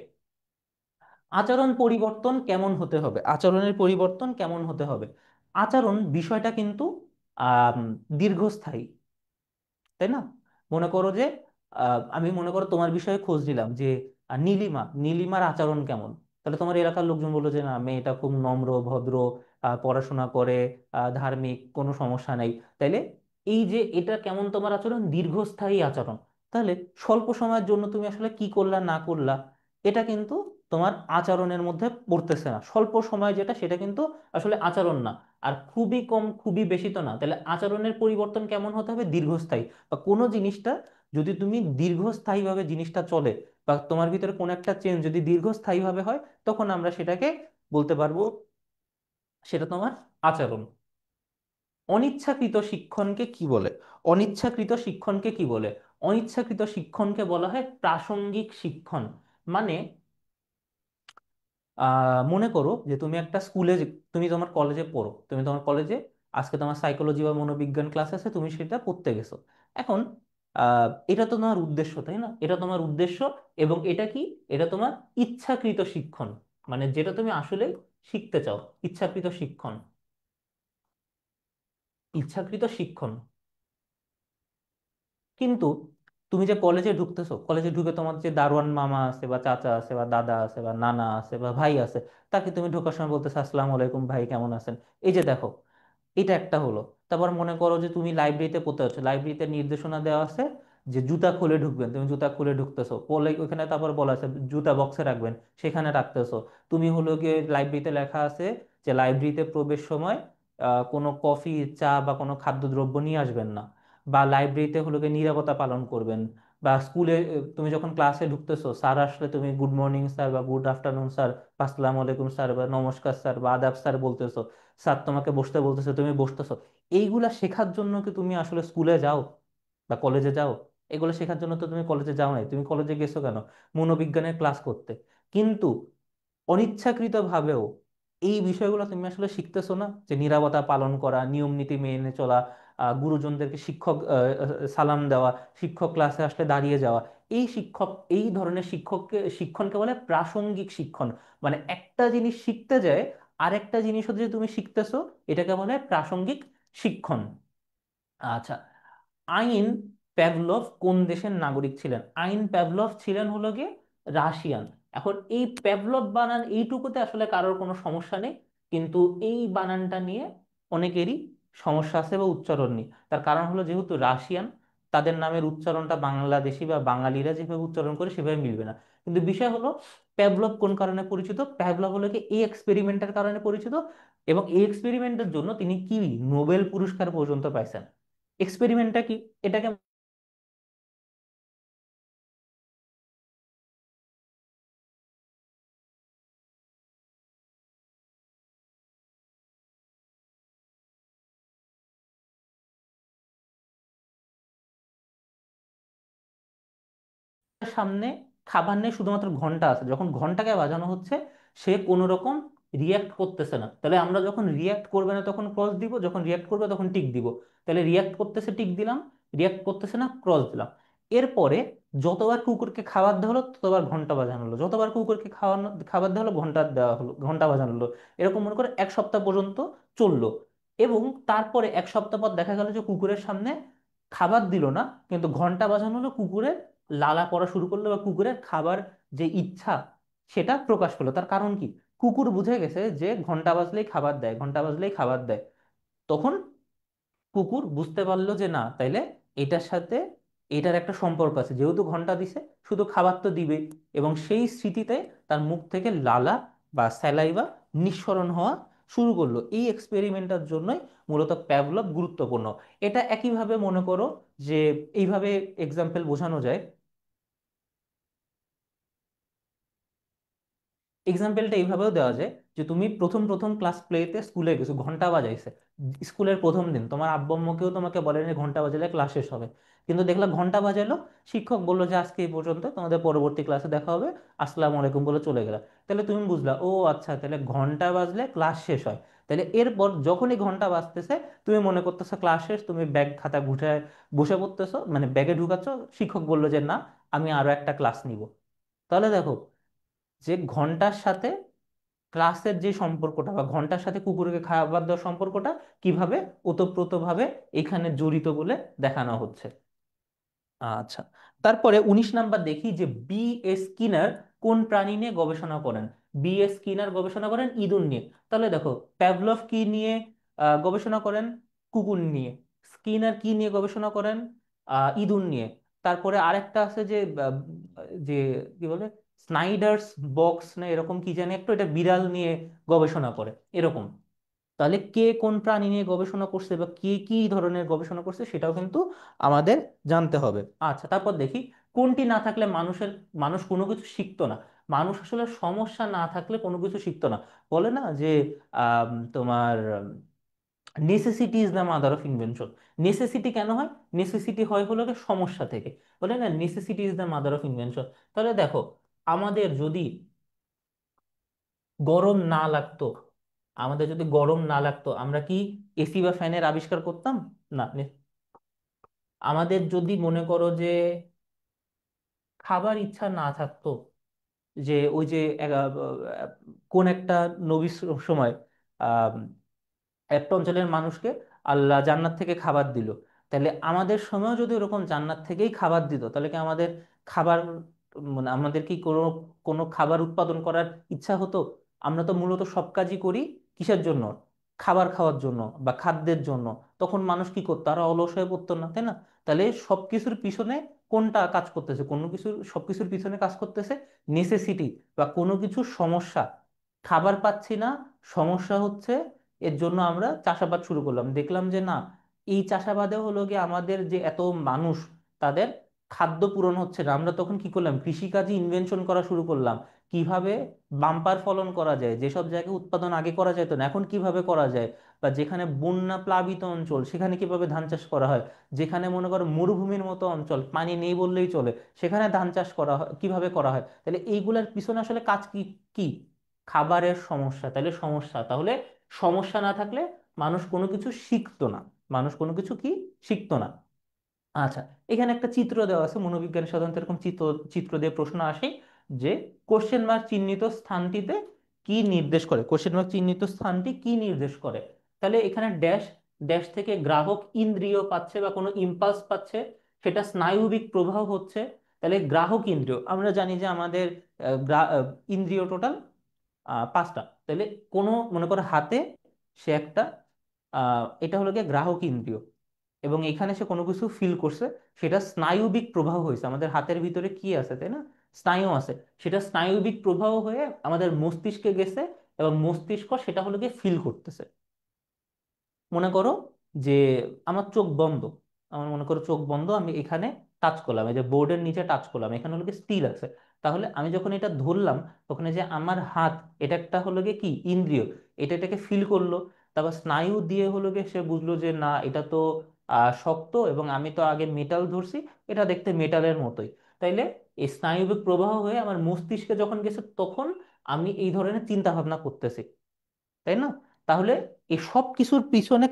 আচরণ পরিবর্তন কেমন হতে হবে? আচরণের পরিবর্তন কেমন হতে হবে? আচরণ বিষয়টা কিন্তু আহ দীর্ঘস্থায়ী, তাই না? মনে করো যে আমি মনে করো তোমার বিষয়ে খোঁজ নিলাম যে নীলিমার আচরণ কেমন। তাহলে তোমার এলাকার লোকজন বললো যে না, মেয়েটা খুব নম্র ভদ্র, পড়াশোনা করে, ধার্মিক, কোনো সমস্যা নেই। তাইলে এই যে এটা কেমন তোমার আচরণ, দীর্ঘস্থায়ী আচরণ। তাহলে স্বল্প সময়ের জন্য তুমি আসলে কি করলা না করলা, এটা কিন্তু তোমার আচরণের মধ্যে পড়তেছে না। স্বল্প সময় যেটা, সেটা কিন্তু আসলে আচরণ না। আর খুবই কম খুবই বেশি তো না। তাহলে আচরণের পরিবর্তন কেমন হতে হবে? দীর্ঘস্থায়ী। বা কোনো জিনিসটা যদি তুমি দীর্ঘস্থায়ীভাবে জিনিসটা চলে, বা তোমার ভিতরে কোনো একটা চেঞ্জ যদি দীর্ঘস্থায়ীভাবে হয়, তখন আমরা সেটাকে বলতে পারবো সেটা তোমার আচরণ। অনিচ্ছাকৃত শিক্ষণকে কি বলে? অনিচ্ছাকৃত শিক্ষণকে কি বলে? অনিচ্ছাকৃত শিক্ষণকে বলা হয় প্রাসঙ্গিক শিক্ষণ। মানে মনে করো যে তুমি একটা স্কুলে, তুমি তোমার কলেজে পড়ো, তুমি তোমার কলেজে আজকে তোমার সাইকোলজি বা মনোবিজ্ঞান ক্লাস আছে, তুমি সেটা পড়তে গেছো। এখন এটা তো তোমার উদ্দেশ্য, তাই না? এটা তোমার উদ্দেশ্য। এবং এটা কি? এটা তোমার ইচ্ছাকৃত শিক্ষণ, মানে যেটা তুমি আসলে শিখতে চাও, ইচ্ছাকৃত শিক্ষণ। ইচ্ছাকৃত শিক্ষণ। কিন্তু তুমি যে কলেজে ঢুকতেছো, কলেজে ঢুকে তোমার যে দারোয়ান মামা আছে বা চাচা আছে বা দাদা আছে বা নানা আছে বা ভাই আছে, তাকে তুমি ঢোকার সময় বলতেছো আসসালামু আলাইকুম ভাই, কেমন আছেন। এই যে দেখো, এটা একটা হলো। তারপর মনে করো যে তুমি লাইব্রেরিতে পড়তে হচ্ছে, লাইব্রেরিতে নির্দেশনা দেওয়া আছে যে জুতা খুলে ঢুকবেন, তুমি জুতা খুলে ঢুকতেছো, বলে ওখানে তারপর বলা আছে জুতা বক্সে রাখবেন, সেখানে রাখতেছো। তুমি হলো গিয়ে লাইব্রেরিতে লেখা আছে যে লাইব্রেরিতে প্রবেশ সময় কোনো কফি, চা বা কোনো খাদ্যদ্রব্য নিয়ে আসবেন না, বা লাইব্রেরিতে হলো গিয়ে নীরবতা পালন করবেন। বা স্কুলে তুমি যখন ক্লাসে ঢুকতেছো, স্যার আসলে তুমি গুড মর্নিং স্যার বা গুড আফটারনুন স্যার বা আসসালামু আলাইকুম স্যার বা নমস্কার স্যার বা আদাব স্যার বলতেছো। স্যার তোমাকে বসতে বলতেছে, তুমি বসতেছো। এইগুলা শেখার জন্য কি তুমি আসলে স্কুলে যাও বা কলেজে যাও? এগুলো শেখার জন্য তো তুমি কলেজে যাও নাই। তুমি কলেজে গেছো কেন? মনোবিজ্ঞানের ক্লাস করতে। কিন্তু অনিচ্ছাকৃত ভাবেও এই বিষয়গুলো তুমি আসলে শিখতেছো না, যে নীরবতা পালন করা, নিয়ম নীতি মেনে চলা, গুরুজনদেরকে সালাম দেওয়া, শিক্ষক ক্লাসে আসলে দাঁড়িয়ে যাওয়া। এই ধরনের শিক্ষণকে বলে প্রাসঙ্গিক শিক্ষণ। মানে একটা জিনিস শিখতে যায়, আরেকটা জিনিস হচ্ছে যে তুমি শিখতেছো, এটাকে বলে প্রাসঙ্গিক শিক্ষণ। আচ্ছা, আইন প্যাভলভ কোন দেশের নাগরিক ছিলেন? আইন প্যাভলভ ছিলেন হলো গিয়ে রাশিয়ান। এখন এই প্যাভলভ বানান এইটুকুতে আসলে কারোর কোনো সমস্যা নেই, কিন্তু এই বানানটা নিয়ে অনেকেরই সমস্যা আছে বা উচ্চারণ নেই। তার কারণ হলো যেহেতু রাশিয়ান, তাদের নামের উচ্চারণটা বাংলাদেশি বা বাঙালিরা যেভাবে উচ্চারণ করে সেভাবে মিলবে না। কিন্তু বিষয় হলো প্যাভলভ কোন কারণে পরিচিত? প্যাভলভ হলো কি এই এক্সপেরিমেন্টের কারণে পরিচিত। এবং এই এক্সপেরিমেন্টের জন্য তিনি কি নোবেল পুরস্কার পর্যন্ত পাইছেন। এক্সপেরিমেন্টটা কি? এটাকে সামনে খাবার নেই, শুধুমাত্র ঘন্টা আছে। যখন ঘন্টাকে বাজানো হচ্ছে, সে কোনো রকম রিয়াক্ট করতেছে না, তাহলে আমরা যখন রিয়াক্ট করবে না তখন ক্রস দিব, যখন রিয়াক্ট করবে তখন টিক দিব। তাহলে রিয়াক্ট করতেছে টিক দিলাম, রিয়াক্ট করতেছে না ক্রস দিলাম। এরপরে যতবার কুকুরকে খাবার দেওয়া হলো ততবার ঘন্টা বাজানো হলো, যতবার কুকুরকে খাবার দেওয়া হলো ঘন্টা দেওয়া হলো, ঘন্টা বাজানো হলো। এরকম মনে করে 1 সপ্তাহ পর্যন্ত চললো। এবং তারপরে 1 সপ্তাহ পর দেখা গেল যে কুকুরের সামনে খাবার দিল না, কিন্তু ঘন্টা বাজানো হলো, কুকুরের লালা পড়া শুরু করলো, বা কুকুরের খাবার যে ইচ্ছা সেটা প্রকাশ পেলো। তার কারণ কি? কুকুর বুঝে গেছে যে ঘন্টা বাজলেই খাবার দেয়, ঘন্টা বাজলেই খাবার দেয়। তখন কুকুর বুঝতে পারলো যে না, তাইলে এটার সাথে এটার একটা সম্পর্ক আছে, যেহেতু ঘন্টা দিছে শুধু খাবার তো দিবেই। এবং সেই স্মৃতিতে তার মুখ থেকে লালা বা স্যালাইভা নিঃসরণ হওয়া শুরু করলো। এই এক্সপেরিমেন্টের জন্যই মূলত প্যাভলভ গুরুত্বপূর্ণ। এটা একইভাবে মনে করো যে এইভাবে এক্সাম্পল বোঝানো যায়। এক্সাম্পলটা এইভাবেও দেওয়া যায় যে তুমি প্রথম প্রথম ক্লাস প্লেতে স্কুলে গেছো, ঘন্টা বাজাইছে স্কুলের প্রথম দিন, তোমার আব্বু আম্মুকেও তোমাকে বলেন যে ঘন্টা বাজালে ক্লাস শেষ হবে, কিন্তু দেখলা ঘন্টা বাজালো, শিক্ষক বললো যে আজকে এই পর্যন্ত, তোমাদের পরবর্তী ক্লাসে দেখা হবে, আসসালামু আলাইকুম বলে চলে গেলা। তাহলে তুমি বুঝলা, ও আচ্ছা, তাহলে ঘন্টা বাজলে ক্লাস শেষ হয়। তাহলে এরপর যখনই ঘন্টা বাজতেছে তুমি মনে করতেছো ক্লাস শেষ, তুমি ব্যাগ খাতা গুছায় বসে পড়তেছো, মানে ব্যাগে ঢুকাচ্ছ, শিক্ষক বললো যে না, আমি আরো একটা ক্লাস নিব। তাহলে দেখো যে ঘন্টার সাথে ক্লাসের যে সম্পর্কটা, বা ঘন্টার সাথে কুকুরকে খাবার দেওয়ার সম্পর্কটা কিভাবে ওতপ্রোতভাবে এখানে জড়িত বলে দেখানো হচ্ছে। আচ্ছা, তারপরে 19 নাম্বার দেখি যে বি এস স্কিনার কোন প্রাণী নিয়ে গবেষণা করেন। বি এস স্কিনার গবেষণা করেন ইঁদুর নিয়ে। তাহলে দেখো প্যাভলভ কি নিয়ে গবেষণা করেন? কুকুর নিয়ে। স্কিনার কি নিয়ে গবেষণা করেন? ইঁদুর নিয়ে। তারপরে আরেকটা আছে যে যে কি বলে, স্নাইডার্স বক্স না এরকম কি জানি একটু, এটা বিড়াল নিয়ে গবেষণা করে এরকম। তাহলে কে কোন প্রাণী নিয়ে গবেষণা করছে বা কে কি ধরনের গবেষণা করছে সেটাও কিন্তু আমাদের জানতে হবে। আচ্ছা, তারপর দেখি কোনটি না থাকলে মানুষ কোনো কিছু শিখতো না। মানুষ আসলে সমস্যা না থাকলে কোনো কিছু শিখতো না। বলে না যে তোমার necessity is the mother of invention. Necessity কেন হয়? নেসেসিটি হয় হলো গিয়ে সমস্যা থেকে। বলে না necessity is the mother of invention. তাহলে দেখো, আমাদের যদি গরম না লাগতো, আমাদের যদি গরম না লাগতো আমরা কি এসি বা ফ্যানের আবিষ্কার করতাম? না। আমাদের যদি মনে করো যে খাবার ইচ্ছা না থাকতো, যে ওই যে কোন একটা নবীর সময় একটা অঞ্চলের মানুষকে আল্লাহ জান্নাত থেকে খাবার দিল, তাহলে আমাদের সময়ও যদি ওরকম জান্নাত থেকেই খাবার দিত, তাহলে কি আমাদের খাবার, মানে আমাদের কি কোনো কোনো খাবার উৎপাদন করার ইচ্ছা হতো? আমরা তো মূলত সব কাজই করি কিসের জন্য? খাবার খাওয়ার জন্য বা খাদ্যের জন্য। তখন মানুষ কি করতো? তারা অলস হয়ে পড়তো না, তাই না? তাহলে সবকিছুর পিছনে কোনটা কাজ করতেছে? কোনো কিছুর সবকিছুর পিছনে কাজ করতেছে নেসেসিটি, বা কোনো কিছুর সমস্যা। খাবার পাচ্ছি না, সমস্যা হচ্ছে, এর জন্য আমরা চাষাবাদ শুরু করলাম, দেখলাম যে না, এই চাষাবাদে হলো গিয়ে আমাদের যে এত মানুষ, তাদের খাদ্য পূরণ হচ্ছে না। আমরা তখন কি করলাম? কৃষিকাজে ইনভেনশন করা শুরু করলাম। কিভাবে বাম্পার ফলন করা যায়, যেসব জায়গায় উৎপাদন আগে করা যেত না এখন কিভাবে করা যায়, বা যেখানে বন্যা প্লাবিত অঞ্চল সেখানে কিভাবে ধান চাষ করা হয়, যেখানে মনে করো মরুভূমির মতো অঞ্চল, পানি নেই বললেই চলে, সেখানে ধান চাষ করা হয় কিভাবে করা হয়। তাহলে এইগুলার পিছনে আসলে কাজ কি? কি? খাবারের সমস্যা। তাহলে সমস্যা, তাহলে সমস্যা না থাকলে মানুষ কোনো কিছু শিখতো না। মানুষ কোনো কিছু কি শিখতো না। আচ্ছা, এখানে একটা চিত্র দেওয়া আছে, মনোবিজ্ঞানে সাধারণত এরকম চিত্র চিত্র দিয়ে প্রশ্ন আসে যে কোশ্চেন মার্ক চিহ্নিত স্থানটিতে কি নির্দেশ করে, কোশ্চেন মার্ক চিহ্নিত স্থানটি কি নির্দেশ করে। তাহলে এখানে ড্যাশ, ড্যাশ থেকে গ্রাহক ইন্দ্রিয় পাচ্ছে বা কোনো ইম্পালস পাচ্ছে, সেটা স্নায়ুবিক প্রবাহ হচ্ছে। তাহলে গ্রাহক ইন্দ্রিয়, আমরা জানি যে আমাদের ইন্দ্রিয় টোটাল 5টা। তাহলে কোনো মনে করো হাতে সে একটা এটা হলো গিয়ে গ্রাহক ইন্দ্রিয়, এবং এখানে সে কোনো কিছু ফিল করছে, সেটা স্নায়ুবিক প্রবাহ হয়েছে। আমাদের হাতের ভিতরে কি আছে, তাই না? স্নায়ু আছে। সেটা স্নায়ুবিক প্রবাহ হয়ে আমাদের মস্তিষ্কে গেছে, এবং মস্তিষ্ক সেটা হলো গিয়ে ফিল করতেছে। মনে করো যে আমার চোখ বন্ধ, আমার মনে করো চোখ বন্ধ, আমি এখানে টাচ করলাম, এই যে বোর্ডের নিচে টাচ করলাম, এখানে হলো কি স্টিল আছে। তাহলে আমি যখন এটা ধরলাম, তখন এই যে আমার হাত, এটা একটা হলো গিয়ে কি ইন্দ্রিয়, এটাকে ফিল করলো। তারপর স্নায়ু দিয়ে হলো গিয়ে সে বুঝলো যে না, এটা তো শক্ত, এবং আমি তো আগে মেটাল ধরছি, এটা দেখতে মেটালের মতোই। তাইলে এই স্নায়বিক প্রবাহ হয়ে আমার মস্তিষ্কে যখন গেছে তখন আমি এই ধরনের চিন্তা ভাবনা করতেছি, তাই না? তাহলে এই সব কিছুর পিছনে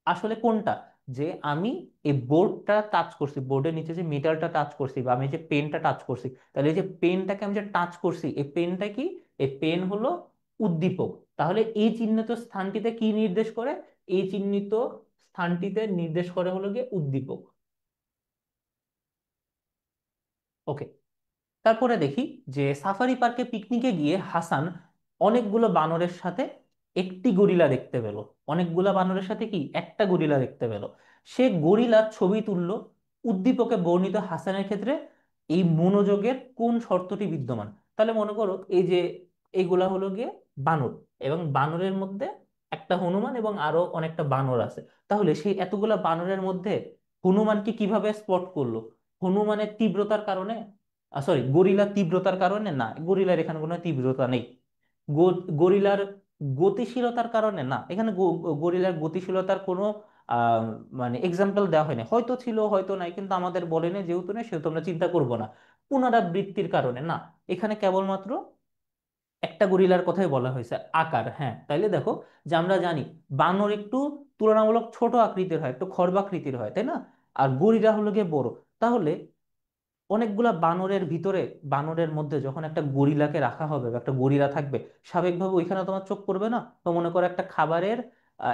আসলে কোনটা, যে আমি এই বোর্ডটা টাচ করছি, বোর্ডের নিচে যে মেটালটা টাচ করছি, বা আমি যে পেনটা টাচ করছি, তাহলে এই যে পেনটাকে আমি যে টাচ করছি, এই পেনটা কি, এই পেন হলো উদ্দীপক। তাহলে এই চিহ্নিত স্থানটিতে কি নির্দেশ করে, এই চিহ্নিত স্থানটিতে নির্দেশ করে হলো গিয়ে উদ্দীপক। ওকে। তারপরে দেখি যে সাফারি পার্কে পিকনিকে গিয়ে হাসান অনেকগুলো বানরের সাথে একটি গরিলা দেখতে পেল। অনেকগুলো বানরের সাথে কি একটা গরিলা দেখতে পেল। সে গরিলার ছবি তুললো। উদ্দীপকে বর্ণিত হাসানের ক্ষেত্রে এই মনোযোগের কোন শর্তটি বিদ্যমান? তাহলে মনে করো এই যে এইগুলা হলো গিয়ে বানর, এবং বানরের মধ্যে একটা হনুমান এবং আরো অনেকটা বানর আছে। তাহলে সেই এতগুলা বানরের মধ্যে হনুমানকে কিভাবে স্পট করলো? হনুমানের তীব্রতার কারণে, গরিলার তীব্রতার কারণে না, গরিলার এখানে কোনো তীব্রতা নেই। গরিলার গতিশীলতার কারণে না, এখানে গরিলার গতিশীলতার কোনো আহ, মানে এক্সাম্পল দেওয়া হয়নি, হয়তো ছিল হয়তো নাই, কিন্তু আমাদের বলেনি, যেহেতু নেই সেহেতু আমরা চিন্তা করব না। পুনরাবৃত্তির কারণে না, এখানে কেবলমাত্র একটা গরিলার কথাই বলা হয়েছে, আকার। হ্যাঁ, তাইলে দেখো যে আমরা জানি বানর একটু তুলনামূলক ছোট আকৃতির হয়, একটু খর্বাকৃতির হয়, তাই না? আর গরিলা হলো গিয়ে বড়। তাহলে অনেকগুলা বানরের ভিতরে, বানরের মধ্যে যখন একটা গরিলাকে রাখা হবে বা একটা গরিলা থাকবে, স্বাভাবিকভাবে ওইখানে তোমার চোখ পড়বে না? তো মনে করো একটা খাবারের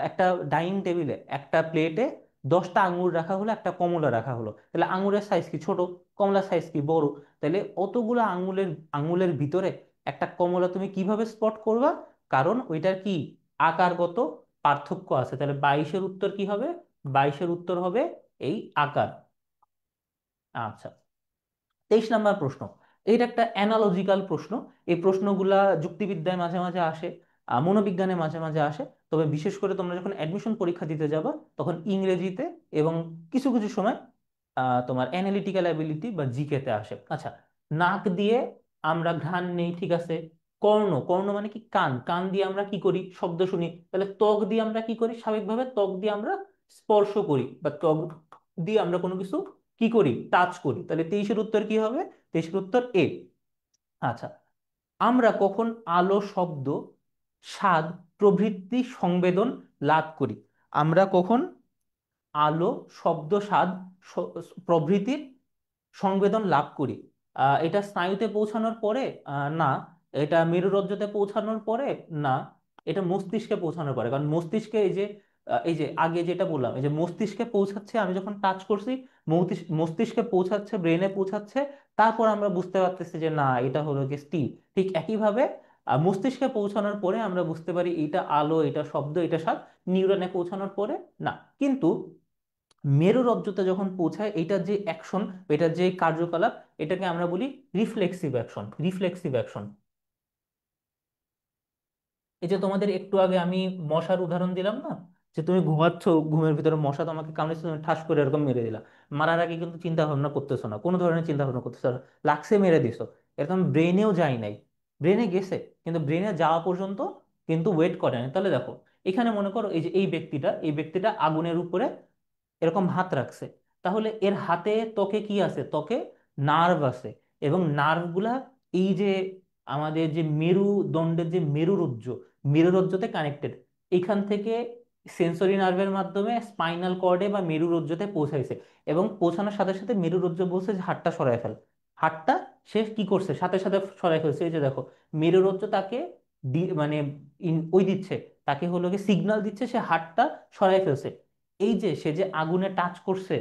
একটা ডাইনিং টেবিলে একটা প্লেটে 10টা আঙ্গুর রাখা হলো, একটা কমলা রাখা হলো, তাহলে আঙ্গুরের সাইজ কি ছোট, কমলার সাইজ কি বড়? তাহলে অতগুলো আঙ্গুলের আঙ্গুলের ভিতরে একটা কমলা তুমি কিভাবে স্পট করবা? কারণ ওইটার কি আকারগত পার্থক্য আছে। তাহলে 22-এর উত্তর কি হবে? 22-এর উত্তর হবে এই আকার। আচ্ছা, 23 নম্বর প্রশ্ন। এটা একটা অ্যানালজিক্যাল প্রশ্ন। এই প্রশ্নগুলা যুক্তিবিদ্যায় মাঝে মাঝে আসে, মনোবিজ্ঞানে মাঝে মাঝে আসে। তবে বিশেষ করে তোমরা যখন অ্যাডমিশন পরীক্ষা দিতে যাবা তখন ইংরেজিতে এবং কিছু কিছু সময় তোমার অ্যানালিটিক্যাল অ্যাবিলিটি বা জিকে তে আসে। আচ্ছা, নাক দিয়ে আমরা ঘ্রাণ নেই, ঠিক আছে। কর্ণ, কর্ণ মানে কি কান, কান দিয়ে আমরা কি করি, শব্দ শুনি। তাহলে ত্বক দিয়ে আমরা কি করি, স্বাভাবিকভাবে ত্বক দিয়ে আমরা স্পর্শ করি, বা ত্বক দিয়ে আমরা কোনো কিছু কি করি, টাচ করি। তাহলে 23-এর উত্তর কি হবে? 23-এর উত্তর এ। আচ্ছা, আমরা কখন আলো, শব্দ, স্বাদ প্রভৃতি সংবেদন লাভ করি? আমরা কখন আলো, শব্দ, স্বাদ প্রভৃতির সংবেদন লাভ করি? এটা স্নায়ুতে পৌঁছানোর পরে? না। এটা মেরুরজ্জতে পৌঁছানোর পরে? না। এটা মস্তিষ্কে পৌঁছানোর পরে। কারণ মস্তিষ্কে এই যে আগে যেটা বললাম, এই যে মস্তিষ্কে পৌঁছাচ্ছে, আমি যখন টাচ করছি মস্তিষ্কে পৌঁছাচ্ছে, ব্রেনে পৌঁছাচ্ছে, তারপর আমরা বুঝতে পারতেছি যে না, এটা হলো কি স্টিল। ঠিক একইভাবে মস্তিষ্কে পৌঁছানোর পরে আমরা বুঝতে পারি এটা আলো, এটা শব্দ, এটা স্বাদ। নিউরনে পৌঁছানোর পরে না। কিন্তু মেরুরজ্জতে যখন পৌঁছায়, এটার যে অ্যাকশন, এটার যে কার্যকলাপ, এটাকে আমরা বলি রিফ্লেক্সিভ অ্যাকশন। Reflexive action. এই যে তোমাদের একটু আগে আমি মশার উদাহরণ দিলাম না, যে তুমি ঘুমাচ্ছ, ঘুমের ভিতরে মশা তোমাকে কামড়েছে, তুমি ঠাস করে এরকম মেরে দিলা। মারার আগে কিন্তু চিন্তা ভাবনা করতেছো না, কোনো ধরনের চিন্তা ভাবনা করতেছো না, লাগছে মেরে দিছো। এরকম ব্রেনেও যায় নাই। ব্রেনে গেছে, কিন্তু ব্রেনে যাওয়া পর্যন্ত কিন্তু ওয়েট করে না। তাহলে দেখো, এখানে মনে করো এই যে এই ব্যক্তিটা আগুনের উপরে এরকম হাত রাখছে। তাহলে এর হাতে, ত্বকে কি আছে, ত্বকে নার্ভ আছে। এবং নার্ভগুলা এই যে আমাদের যে মেরুদণ্ডের যে মেরুরজ্জু, মেরুরজ্জুতে কানেক্টেড। এখান থেকে সেন্সরি নার্ভের মাধ্যমে স্পাইনাল কর্ডে বা মেরুরজ্জুতে পৌঁছাইছে। এবং পৌঁছানোর সাথে সাথে মেরুরজ্জু বলছে যে হাতটা সরায় ফেল। হাতটা সে কি করছে, সাথে সাথে সরাই ফেলছে। এই যে দেখো, মেরুরজ্জু তাকে মানে ওই দিচ্ছে, তাকে হলো কি সিগন্যাল দিচ্ছে, সে হাতটা সরাই ফেলছে। এই যে সে যে আগুনে টাচ করছে,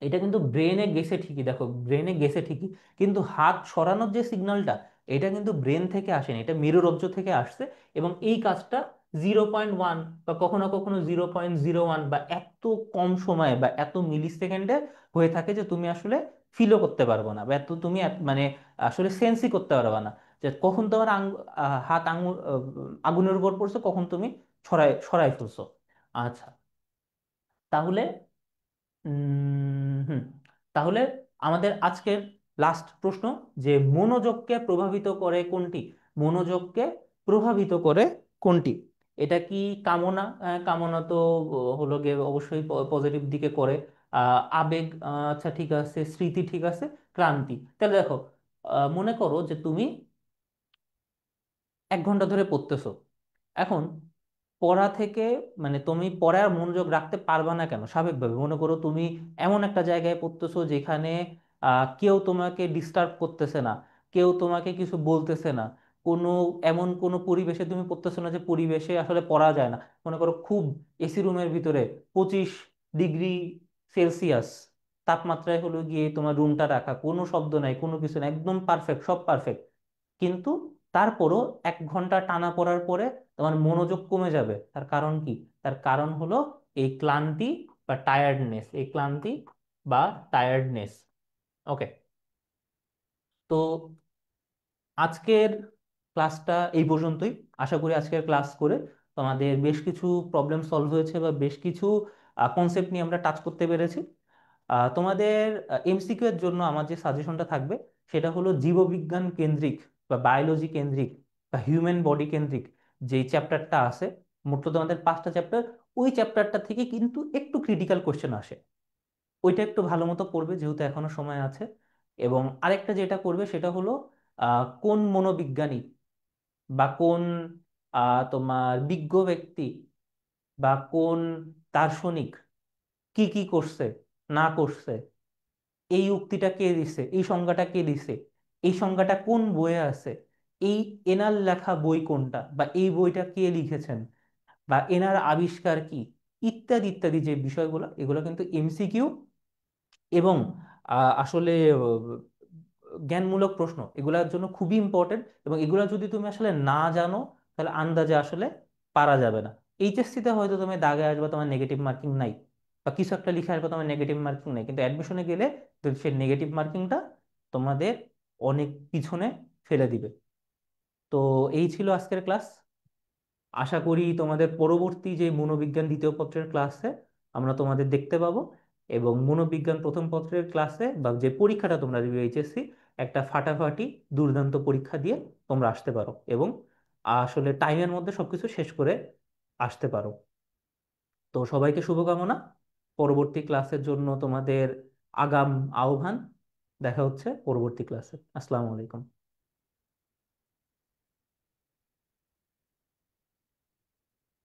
এটা কিন্তু ব্রেনে গেছে ঠিকই, দেখো ব্রেনে গেছে ঠিকই, কিন্তু হাত সরানোর যে সিগন্যালটা, এটা কিন্তু ব্রেন থেকে আসেনি, এটা মেরুরজ্জ থেকে আসছে। এবং এই কাজটা 0.1 বা কখনো কখনো 0.01 বা এত কম সময়ে বা এত মিলি সেকেন্ডে হয়ে থাকে, যে তুমি আসলে ফিলও করতে পারবো না, বা এত তুমি মানে আসলে সেন্সই করতে পারবে না, যে কখন তোমার হাত আঙুল আগুনের উপর পড়ছে, কখন তুমি সরাই সরাই ফেলছো। আচ্ছা, তাহলে হুম, তাহলে আমাদের আজকের লাস্ট প্রশ্ন, যে মনোযোগকে প্রভাবিত করে কোনটি? মনোযোগকে প্রভাবিত করে কোনটি? এটা কি কামনা? কামনা তো হলো গিয়ে অবশ্যই পজিটিভ দিকে করে। আবেগ, আচ্ছা ঠিক আছে, স্মৃতি ঠিক আছে, ক্লান্তি। তাহলে দেখো, মনে করো যে তুমি 1 ঘন্টা ধরে পড়তেছো। এখন পড়া থেকে, মানে তুমি পড়ায় আর মনোযোগ রাখতে পারবা না কেন? স্বাভাবিকভাবে মনে করো তুমি এমন একটা জায়গায় পড়তেছো যেখানে কেউ তোমাকে ডিস্টার্ব করতেছে না, কেউ তোমাকে কিছু বলতেছে না, কোনো এমন কোনো পরিবেশে তুমি পড়তেছো না যে পরিবেশে আসলে পড়া যায় না। মনে করো খুব এসি রুমের ভিতরে 25 ডিগ্রি সেলসিয়াস তাপমাত্রায় হলো গিয়ে তোমার রুমটা রাখা, কোনো শব্দ নাই, কোনো কিছু নাই, একদম পারফেক্ট, সব পারফেক্ট। কিন্তু তারপরও 1 ঘন্টা টানা পড়ার পরে তোমার মনোযোগ কমে যাবে। তার কারণ কি? তার কারণ হলো এই ক্লান্তি বা টায়ার্ডনেস, এই ক্লান্তি বা টায়ার্ডনেস। ওকে। তো আজকের ক্লাসটা এই পর্যন্তই। আশা করি আজকের ক্লাস করে তোমাদের বেশ কিছু প্রবলেম সলভ হয়েছে বা বেশ কিছু কনসেপ্ট নিয়ে আমরা টাচ করতে পেরেছি। তোমাদের এমসিকিউ এর জন্য আমার যে সাজেশনটা থাকবে সেটা হলো জীববিজ্ঞান কেন্দ্রিক বা বায়োলজি কেন্দ্রিক বা হিউম্যান বডি কেন্দ্রিক যে চ্যাপ্টারটা আছে, মোট তোমাদের 5টা চ্যাপ্টার, ওই চ্যাপ্টারটা থেকে কিন্তু একটু ক্রিটিক্যাল কোশ্চেন আসে। ওইটা একটু ভালো মতো পড়বে যেহেতু এখনো সময় আছে। এবং আরেকটা যেটা করবে সেটা হলো কোন মনোবিজ্ঞানী বা কোন তোমার বিজ্ঞ ব্যক্তি বা কোন দার্শনিক কি কি করছে না করছে, এই উক্তিটা কে দিছে, এই সংজ্ঞাটা কে দিছে, এই সংজ্ঞাটা কোন বইয়ে আছে, এই এনার লেখা বই কোনটা, বা এই বইটা কে লিখেছেন, বা এনার আবিষ্কার কি, ইত্যাদি ইত্যাদি যে বিষয়গুলো, এগুলো কিন্তু এমসিকিউ এবং আসলে জ্ঞানমূলক প্রশ্ন, এগুলোর জন্য খুবই ইম্পর্টেন্ট। এবং এগুলো যদি তুমি আসলে না জানো তাহলে আন্দাজে আসলে পারা যাবে না। এইচএসসিতে হয়তো তুমি দাগে আসবে, তোমার নেগেটিভ মার্কিং নাই, বা কিছু একটা লিখে আসবে, তোমার নেগেটিভ মার্কিং নাই, কিন্তু অ্যাডমিশনে গেলে তো সেই নেগেটিভ মার্কিংটা তোমাদের অনেক পিছনে ফেলে দিবে। তো এই ছিল আজকের ক্লাস। আশা করি তোমাদের পরবর্তী যে মনোবিজ্ঞান দ্বিতীয় পত্রের ক্লাসে আমরা তোমাদের দেখতে পাবো। এবং মনোবিজ্ঞান প্রথম পত্রের ক্লাসে বা যে পরীক্ষাটা তোমরা দিবে এইচএসসি, একটা ফাটাফাটি দুর্দান্ত পরীক্ষা দিয়ে তোমরা আসতে পারো এবং আসলে টাইমের মধ্যে সবকিছু শেষ করে আসতে পারো। তো সবাইকে শুভকামনা পরবর্তী ক্লাসের জন্য, তোমাদের আগাম আহ্বান। দেখা হচ্ছে পরবর্তী ক্লাসে। আসসালামু আলাইকুম।